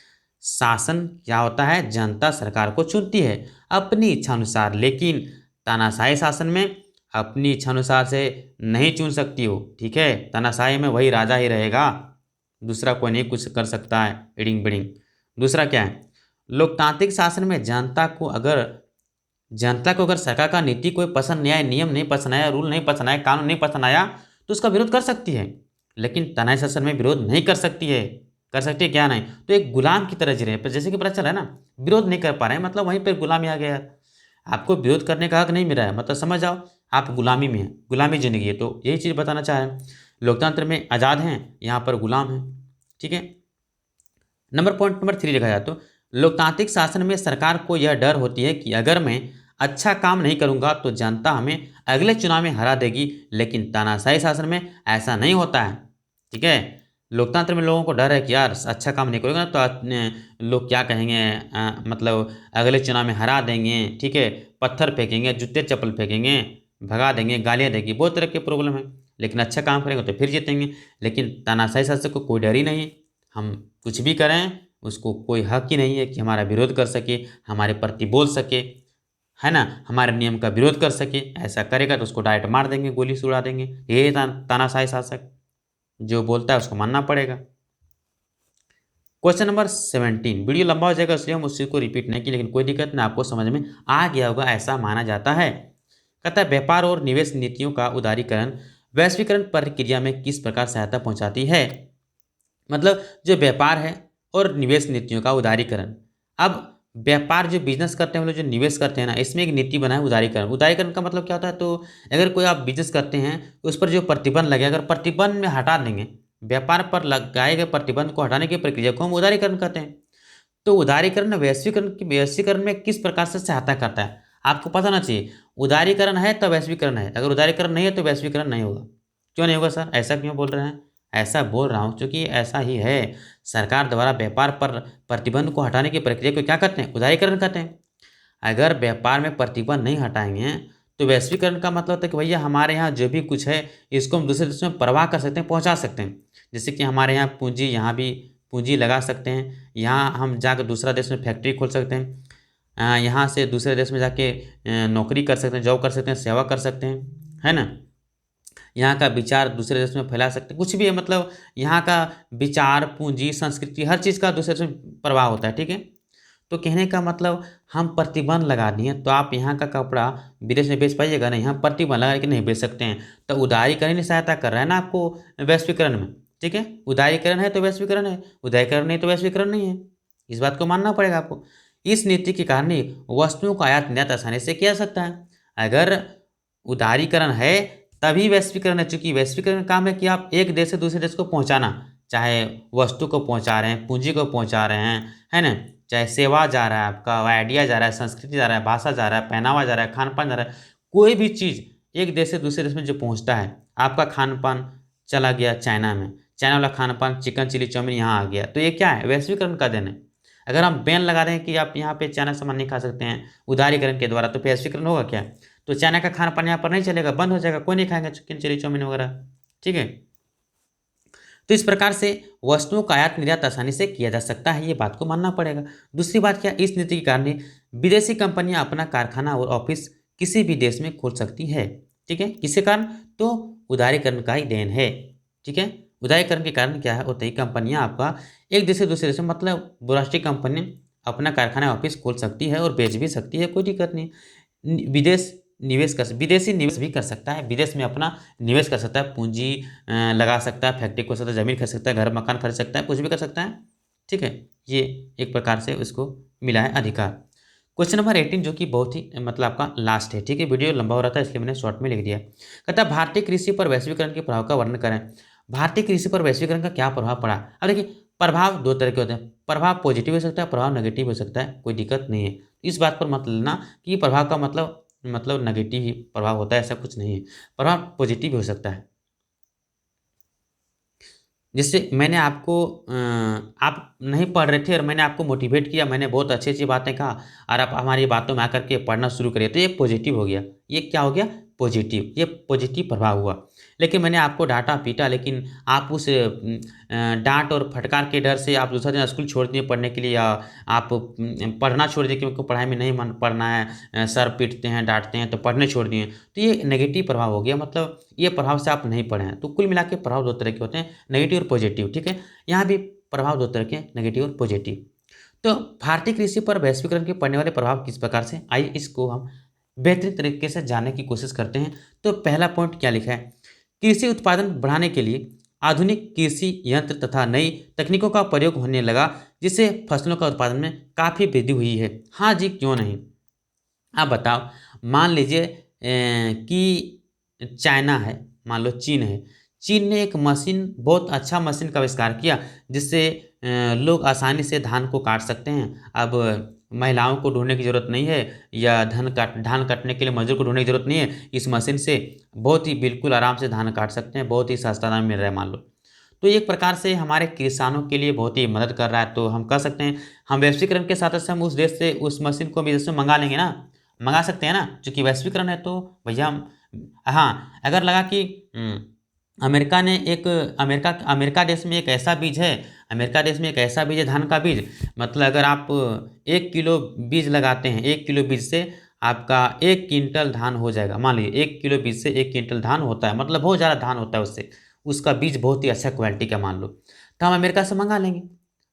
शासन क्या होता है, जनता सरकार को चुनती है अपनी इच्छानुसार, लेकिन तानाशाही शासन में अपनी इच्छानुसार से नहीं चुन सकती हो। ठीक है, तानाशाही में वही राजा ही रहेगा, दूसरा कोई नहीं कुछ कर सकता है, इडिंग बिडिंग। दूसरा क्या है, लोकतांत्रिक शासन में जनता को अगर सरकार का नीति कोई पसंद नहीं आया, नियम नहीं पसंद आया, रूल नहीं पसंद आया, कानून नहीं पसंद आया तो उसका विरोध कर सकती है। लेकिन तानाशाही शासन में विरोध नहीं कर सकती है। कर सकती है क्या? नहीं, तो एक गुलाम की तरह जी रहे हैं। पर जैसे कि पता चला है ना, विरोध नहीं कर पा रहे हैं, मतलब वहीं पर गुलामी आ गया। आपको विरोध करने का हक नहीं मिला है, मतलब समझ जाओ आप गुलामी में हैं, गुलामी जिंदगी है। तो यही चीज़ बताना चाह रहे हैं, लोकतंत्र में आज़ाद हैं, यहाँ पर गुलाम हैं। ठीक है, पॉइंट नंबर 3 लिखा जाए तो लोकतांत्रिक शासन में सरकार को यह डर होती है कि अगर मैं अच्छा काम नहीं करूंगा तो जनता हमें अगले चुनाव में हरा देगी, लेकिन तानाशाही शासन में ऐसा नहीं होता है। ठीक है, लोकतंत्र में लोगों को डर है कि यार अच्छा काम नहीं करेगा तो लोग क्या कहेंगे, मतलब अगले चुनाव में हरा देंगे। ठीक है, पत्थर फेंकेंगे, जूते चप्पल फेंकेंगे, भगा देंगे, गालियाँ देंगी, बहुत तरह के प्रॉब्लम है। लेकिन अच्छा काम करेंगे तो फिर जीतेंगे। लेकिन तानाशाही शासक को कोई डर ही नहीं, हम कुछ भी करें उसको कोई हक ही नहीं है कि हमारा विरोध कर सके, हमारे प्रति बोल सके, है ना, हमारे नियम का विरोध कर सके। ऐसा करेगा तो उसको डायरेक्ट मार देंगे, गोली से उड़ा देंगे। ये तानाशाही शासक, जो बोलता है उसको मानना पड़ेगा। क्वेश्चन नंबर 17, वीडियो लंबा हो जाएगा इसलिए हम उसी को रिपीट नहीं की, लेकिन कोई दिक्कत नहीं, आपको समझ में आ गया होगा ऐसा माना जाता है। कहता है व्यापार और निवेश नीतियों का उदारीकरण वैश्वीकरण प्रक्रिया में किस प्रकार सहायता पहुंचाती है। मतलब जो व्यापार है और निवेश नीतियों का उदारीकरण। अब व्यापार जो बिजनेस करते हैं हम लोग, जो निवेश करते हैं ना, इसमें एक नीति बना है उदारीकरण। उदारीकरण का मतलब क्या होता है? तो अगर कोई आप बिजनेस करते हैं उस पर जो प्रतिबंध लगे, अगर प्रतिबंध में हटा देंगे, व्यापार पर लगाए गए प्रतिबंध को हटाने की प्रक्रिया को हम उदारीकरण कहते हैं। तो उदारीकरण वैश्वीकरण में किस प्रकार से सहायता करता है, आपको पता होना चाहिए। उदारीकरण है तो वैश्वीकरण है, अगर उदारीकरण नहीं है तो वैश्वीकरण नहीं होगा। क्यों नहीं होगा सर, ऐसा क्यों बोल रहे हैं? ऐसा बोल रहा हूँ क्योंकि ऐसा ही है। सरकार द्वारा व्यापार पर प्रतिबंध को हटाने की प्रक्रिया को क्या कहते हैं? उदारीकरण कहते हैं। अगर व्यापार में प्रतिबंध नहीं हटाएंगे तो वैश्वीकरण का मतलब होता है कि भैया हमारे यहाँ जो भी कुछ है इसको हम दूसरे देशों में प्रवाह कर सकते हैं, पहुँचा सकते हैं। जैसे कि हमारे यहाँ पूंजी, यहाँ भी पूंजी लगा सकते हैं, यहाँ हम जाकर दूसरा देश में फैक्ट्री खोल सकते हैं, यहाँ से दूसरे देश में जाके नौकरी कर सकते हैं, जॉब कर सकते हैं, सेवा कर सकते हैं, है ना। यहाँ का विचार दूसरे देश में फैला सकते हैं, कुछ भी है, मतलब यहाँ का विचार, पूंजी, संस्कृति, हर चीज़ का दूसरे देश में प्रभाव होता है, ठीक है। तो कहने का मतलब हम प्रतिबंध लगा दिए तो आप यहाँ का कपड़ा विदेश में बेच पाइएगा नहीं, हम प्रतिबंध लगा के नहीं बेच सकते हैं। तो उदारीकरण ही सहायता कर रहा है ना आपको वैश्वीकरण में, ठीक है। उदारीकरण है तो वैश्वीकरण है, उदारीकरण नहीं तो वैश्वीकरण नहीं है, इस बात को मानना पड़ेगा आपको। इस नीति के कारण ही वस्तुओं का आयात निर्यात आसानी से किया जा सकता है। अगर उदारीकरण है तभी वैश्वीकरण है, चूंकि वैश्वीकरण का काम है कि आप एक देश से दूसरे देश को पहुंचाना, चाहे वस्तु को पहुंचा रहे हैं, पूंजी को पहुंचा रहे हैं, है ना, चाहे सेवा जा रहा है, आपका आइडिया जा रहा है, संस्कृति जा रहा है, भाषा जा रहा है, पहनावा जा रहा है, खान पान जा रहा है, कोई भी चीज़ एक देश से दूसरे देश में जो पहुंचता है। आपका खान पान चला गया चाइना में, चाइना वाला खान पान चिकन चिली चाउमीन यहाँ आ गया, तो ये क्या है? वैश्वीकरण का देन है। अगर हम बैन लगा दें कि आप यहाँ पे चाइना सामान नहीं खा सकते हैं उदारीकरण के द्वारा, तो वैश्वीकरण होगा क्या? तो चाइना का खाना पान यहाँ पर नहीं चलेगा, बंद हो जाएगा, कोई नहीं खाएंगे चिकन चिली चाउमीन वगैरह, ठीक है। तो इस प्रकार से वस्तुओं का आयात निर्यात आसानी से किया जा सकता है, ये बात को मानना पड़ेगा। दूसरी बात क्या, इस नीति के कारण विदेशी कंपनियां अपना कारखाना और ऑफिस किसी भी देश में खोल सकती है, ठीक है। किसके कारण? तो उदारीकरण का ही देन है, ठीक है। उदारीकरण के कारण क्या है, होता ही कंपनियां आपका एक देश से दूसरे देश में, मतलब बहुराष्ट्रीय कंपनी अपना कारखाना ऑफिस खोल सकती है और बेच भी सकती है, कोई दिक्कत नहीं। विदेशी निवेश भी कर सकता है, विदेश में अपना निवेश कर सकता है, पूंजी लगा सकता है, फैक्ट्री खोल सकता है, ज़मीन खरीद सकता है, घर मकान खरीद सकता है, कुछ भी कर सकता है, ठीक है। ये एक प्रकार से उसको मिला है अधिकार। क्वेश्चन नंबर 18 जो कि बहुत ही मतलब आपका लास्ट है, ठीक है। वीडियो लंबा हो रहा था इसलिए मैंने शॉर्ट में लिख दिया। कहता है भारतीय कृषि पर वैश्वीकरण के प्रभाव का वर्णन करें। भारतीय कृषि पर वैश्वीकरण का क्या प्रभाव पड़ा? अब देखिए, प्रभाव दो तरह के होते हैं, प्रभाव पॉजिटिव हो सकता है, प्रभाव नेगेटिव हो सकता है, कोई दिक्कत नहीं है। इस बात पर मत लेना कि प्रभाव का मतलब नेगेटिव ही प्रभाव होता है, ऐसा कुछ नहीं है। प्रभाव पॉजिटिव भी हो सकता है। जैसे मैंने आपको आप नहीं पढ़ रहे थे और मैंने आपको मोटिवेट किया, मैंने बहुत अच्छी अच्छी बातें कहा और आप हमारी बातों में आकर के पढ़ना शुरू करिए, तो ये पॉजिटिव हो गया। ये क्या हो गया? पॉजिटिव, ये पॉजिटिव प्रभाव हुआ। लेकिन मैंने आपको डांटा पीटा, लेकिन आप उस डांट और फटकार के डर से आप दूसरा दिन स्कूल छोड़ दिए पढ़ने के लिए, या आप पढ़ना छोड़ दिए क्योंकि पढ़ाई में नहीं मन पढ़ना है, सर पीटते हैं, डांटते हैं तो पढ़ने छोड़ दिए, तो ये नेगेटिव प्रभाव हो गया। मतलब ये प्रभाव से आप नहीं पढ़े हैं। तो कुल मिला के प्रभाव दो तरह के होते हैं, नेगेटिव और पॉजिटिव, ठीक है। यहाँ भी प्रभाव दो तरह के, नेगेटिव और पॉजिटिव। तो भारतीय कृषि पर वैश्वीकरण के पड़ने वाले प्रभाव किस प्रकार से, आइए इसको हम बेहतरीन तरीके से जानने की कोशिश करते हैं। तो पहला पॉइंट क्या लिखा है, कृषि उत्पादन बढ़ाने के लिए आधुनिक कृषि यंत्र तथा नई तकनीकों का प्रयोग होने लगा, जिससे फसलों का उत्पादन में काफ़ी वृद्धि हुई है। हाँ जी, क्यों नहीं। आप बताओ, मान लीजिए कि चाइना है, मान लो चीन है, चीन ने एक मशीन, बहुत अच्छा मशीन का आविष्कार किया जिससे लोग आसानी से धान को काट सकते हैं। अब महिलाओं को ढूंढने की ज़रूरत नहीं है, या धान काटने के लिए मजदूर को ढूंढने की ज़रूरत नहीं है। इस मशीन से बहुत ही बिल्कुल आराम से धान काट सकते हैं, बहुत ही सस्ता दाम मिल रहा है मान लो। तो एक प्रकार से हमारे किसानों के लिए बहुत ही मदद कर रहा है। तो हम कह सकते हैं हम वैश्वीकरण के साथ साथ हम उस देश से उस मशीन को भी देश में मंगा लेंगे ना, मंगा सकते हैं ना, क्योंकि वैश्वीकरण है। तो भैया हम, हाँ, अगर लगा कि अमेरिका ने एक अमेरिका देश में एक ऐसा बीज है, अमेरिका देश में एक ऐसा बीज है धान का बीज, मतलब अगर आप 1 किलो बीज लगाते हैं, 1 किलो बीज से आपका 1 क्विंटल धान हो जाएगा। मान लीजिए 1 किलो बीज से 1 क्विंटल धान होता है, मतलब बहुत ज़्यादा धान होता है उससे, उसका बीज बहुत ही अच्छा क्वालिटी का मान लो, तो हम अमेरिका से मंगा लेंगे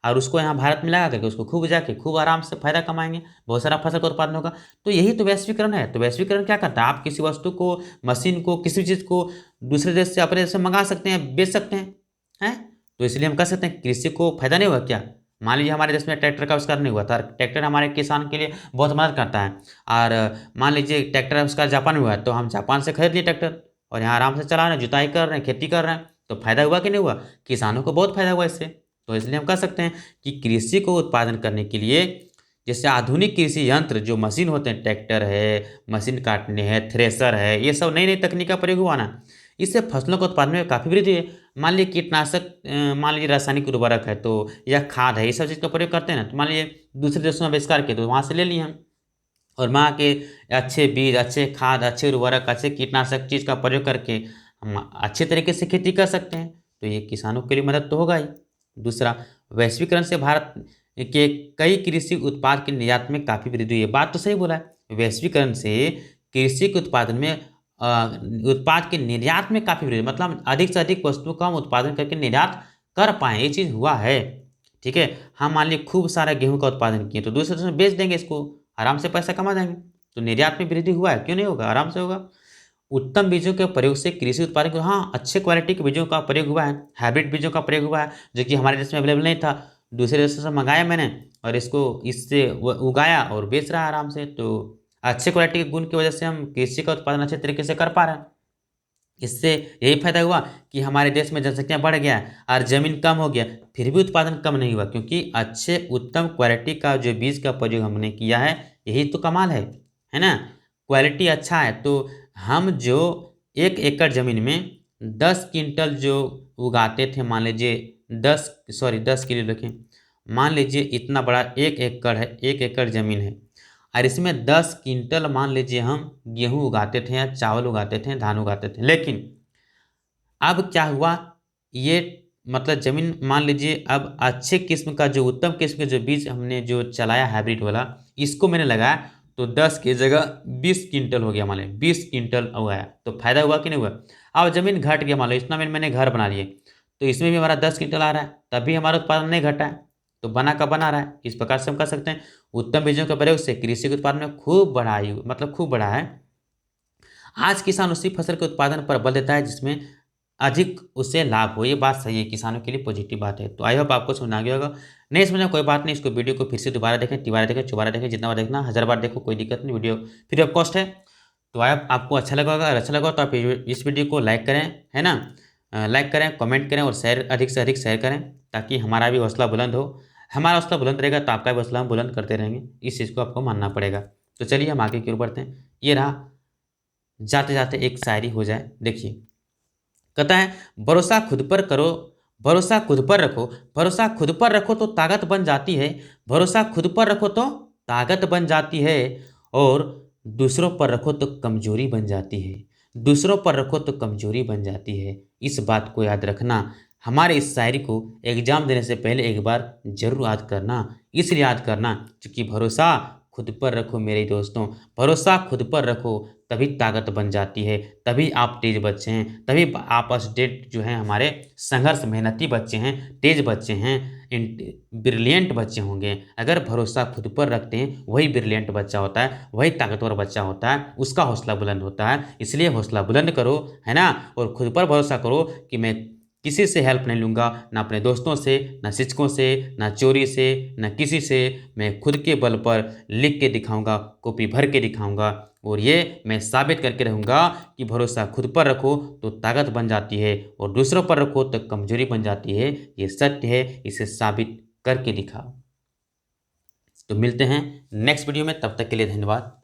और उसको यहाँ भारत में लगा करके उसको खूब जाके खूब आराम से फायदा कमाएंगे, बहुत सारा फसल का उत्पादन होगा। तो यही तो वैश्वीकरण है। तो वैश्वीकरण क्या करता है, आप किसी वस्तु को, मशीन को, किसी चीज़ को दूसरे देश से अपने देश से मंगा सकते हैं, बेच सकते हैं, हैं। तो इसलिए हम कह सकते हैं कृषि को फायदा नहीं होगा क्या, मान लीजिए हमारे देश में ट्रैक्टर का आविष्कार नहीं हुआ था, ट्रैक्टर हमारे किसान के लिए बहुत मदद करता है। और मान लीजिए ट्रैक्टर का आविष्कार जापान में हुआ है, तो हम जापान से खरीद लिए ट्रैक्टर और यहाँ आराम से चला रहे हैं, जुताई कर रहे हैं, खेती कर रहे हैं, तो फायदा हुआ कि नहीं हुआ? किसानों को बहुत फायदा हुआ इससे। तो इसलिए हम कह सकते हैं कि कृषि को उत्पादन करने के लिए जैसे आधुनिक कृषि यंत्र जो मशीन होते हैं, ट्रैक्टर है, मशीन काटने हैं, थ्रेसर है, ये सब नई नई तकनीक का प्रयोग हुआ ना, इससे फसलों के उत्पादन में काफ़ी वृद्धि है। मान लीजिए कीटनाशक, मान लीजिए रासायनिक उर्वरक है तो या खाद है, ये सब चीज़ का प्रयोग करते हैं ना, तो मान लीजिए दूसरे देशों में आविष्कार किए तो वहाँ से ले लिए हम, और वहाँ के अच्छे बीज, अच्छे खाद, अच्छे उर्वरक, अच्छे कीटनाशक चीज़ का प्रयोग करके हम अच्छे तरीके से खेती कर सकते हैं, तो ये किसानों के लिए मदद तो होगा ही। दूसरा, वैश्वीकरण से भारत के कई कृषि उत्पाद के निर्यात में काफ़ी वृद्धि हुई है। बात तो सही बोला है, वैश्वीकरण से कृषि के उत्पादन में उत्पाद के निर्यात में काफ़ी वृद्धि, मतलब हम अधिक से अधिक वस्तुओं का हम उत्पादन करके निर्यात कर पाएँ, ये चीज़ हुआ है। ठीक है, हम मान लीजिए खूब सारा गेहूँ का उत्पादन किए तो दूसरे देश में बेच देंगे इसको, आराम से पैसा कमा देंगे, तो निर्यात में वृद्धि हुआ है, क्यों नहीं होगा? आराम से होगा। उत्तम बीजों के प्रयोग से कृषि उत्पादन को, हाँ, अच्छे क्वालिटी के बीजों का प्रयोग हुआ है, हाइब्रिड बीजों का प्रयोग हुआ है, जो कि हमारे देश में अवेलेबल नहीं था, दूसरे देशों से मंगाया मैंने और इसको इससे उगाया और बेच रहा है आराम से। तो अच्छे क्वालिटी के गुण की वजह से हम कृषि का उत्पादन अच्छे तरीके से कर पा रहे हैं। इससे यही फायदा हुआ कि हमारे देश में जनसंख्या बढ़ गया और ज़मीन कम हो गया, फिर भी उत्पादन कम नहीं हुआ, क्योंकि अच्छे उत्तम क्वालिटी का जो बीज का प्रयोग हमने किया है, यही तो कमाल है ना? क्वालिटी अच्छा है तो हम जो 1 एकड़ ज़मीन में 10 क्विंटल जो उगाते थे, मान लीजिए 10 किलो रखें, मान लीजिए इतना बड़ा 1 एकड़ है, 1 एकड़ ज़मीन है और इसमें 10 क्विंटल मान लीजिए हम गेहूँ उगाते थे या चावल उगाते थे, धान उगाते थे। लेकिन अब क्या हुआ, ये मतलब ज़मीन मान लीजिए अब अच्छे किस्म का जो उत्तम किस्म के जो बीज हमने जो चलाया हाइब्रिड वाला, इसको मैंने लगाया तो 10 की जगह 20 क्विंटल हो गया, मान लीजिए 20 क्विंटल उगाया, तो फायदा हुआ कि नहीं हुआ? अब ज़मीन घट गया, मान लो इतना में मैंने घर बना लिए, तो इसमें भी हमारा 10 क्विंटल आ रहा है, तब भी हमारा उत्पादन नहीं घटा है, तो बना का बना रहा है। इस प्रकार से हम कह सकते हैं उत्तम बीजों के प्रयोग से कृषि के उत्पादन में खूब बढ़ाई, मतलब खूब बढ़ा है। आज किसान उसी फसल के उत्पादन पर बल देता है जिसमें अधिक उसे लाभ हो, ये बात सही है, किसानों के लिए पॉजिटिव बात है। तो आई होप आपको समझ आ गया होगा। नहीं समझा कोई बात नहीं, इसको वीडियो को फिर से दोबारा देखें, तिबारा देखें, चौबारा देखें, जितना बार देखना 1000 बार देखो, कोई दिक्कत नहीं, वीडियो फ्री ऑफ कॉस्ट है। तो आई होप आपको अच्छा लगा होगा, अगर अच्छा लगा तो आप इस वीडियो को लाइक करें, है ना? लाइक करें, कमेंट करें और शेयर, अधिक से अधिक शेयर करें, ताकि हमारा भी हौसला बुलंद हो। हमारा हौसला बुलंद रहेगा तो आपका भी हौसला हम बुलंद करते रहेंगे, इस चीज़ को आपको मानना पड़ेगा। तो चलिए हम आगे की ओर बढ़ते हैं। ये रहा, जाते जाते एक शायरी हो जाए, देखिए। कहता है, भरोसा खुद पर करो, भरोसा खुद पर रखो, भरोसा खुद पर रखो तो ताकत बन जाती है, भरोसा खुद पर रखो तो ताकत बन जाती है, और दूसरों पर रखो तो कमजोरी बन जाती है, दूसरों पर रखो तो कमजोरी बन जाती है। इस बात को याद रखना, हमारे इस शायरी को एग्जाम देने से पहले एक बार जरूर याद करना, इसलिए याद करना क्योंकि भरोसा खुद पर रखो मेरे दोस्तों, भरोसा खुद पर रखो, तभी ताकत बन जाती है, तभी आप तेज बच्चे हैं, तभी आप स्टूडेंट जो हैं हमारे संघर्ष मेहनती बच्चे हैं, तेज बच्चे हैं, ब्रिलियंट बच्चे होंगे। अगर भरोसा खुद पर रखते हैं, वही ब्रिलियंट बच्चा होता है, वही ताकतवर बच्चा होता है, उसका हौसला बुलंद होता है। इसलिए हौसला बुलंद करो, है ना? और खुद पर भरोसा करो कि मैं किसी से हेल्प नहीं लूँगा, ना अपने दोस्तों से, ना शिक्षकों से, ना चोरी से, ना किसी से। मैं खुद के बल पर लिख के दिखाऊंगा, कॉपी भर के दिखाऊंगा, और ये मैं साबित करके रहूँगा कि भरोसा खुद पर रखो तो ताकत बन जाती है और दूसरों पर रखो तो कमजोरी बन जाती है। ये सत्य है, इसे साबित करके दिखाओ। तो मिलते हैं नेक्स्ट वीडियो में, तब तक के लिए धन्यवाद।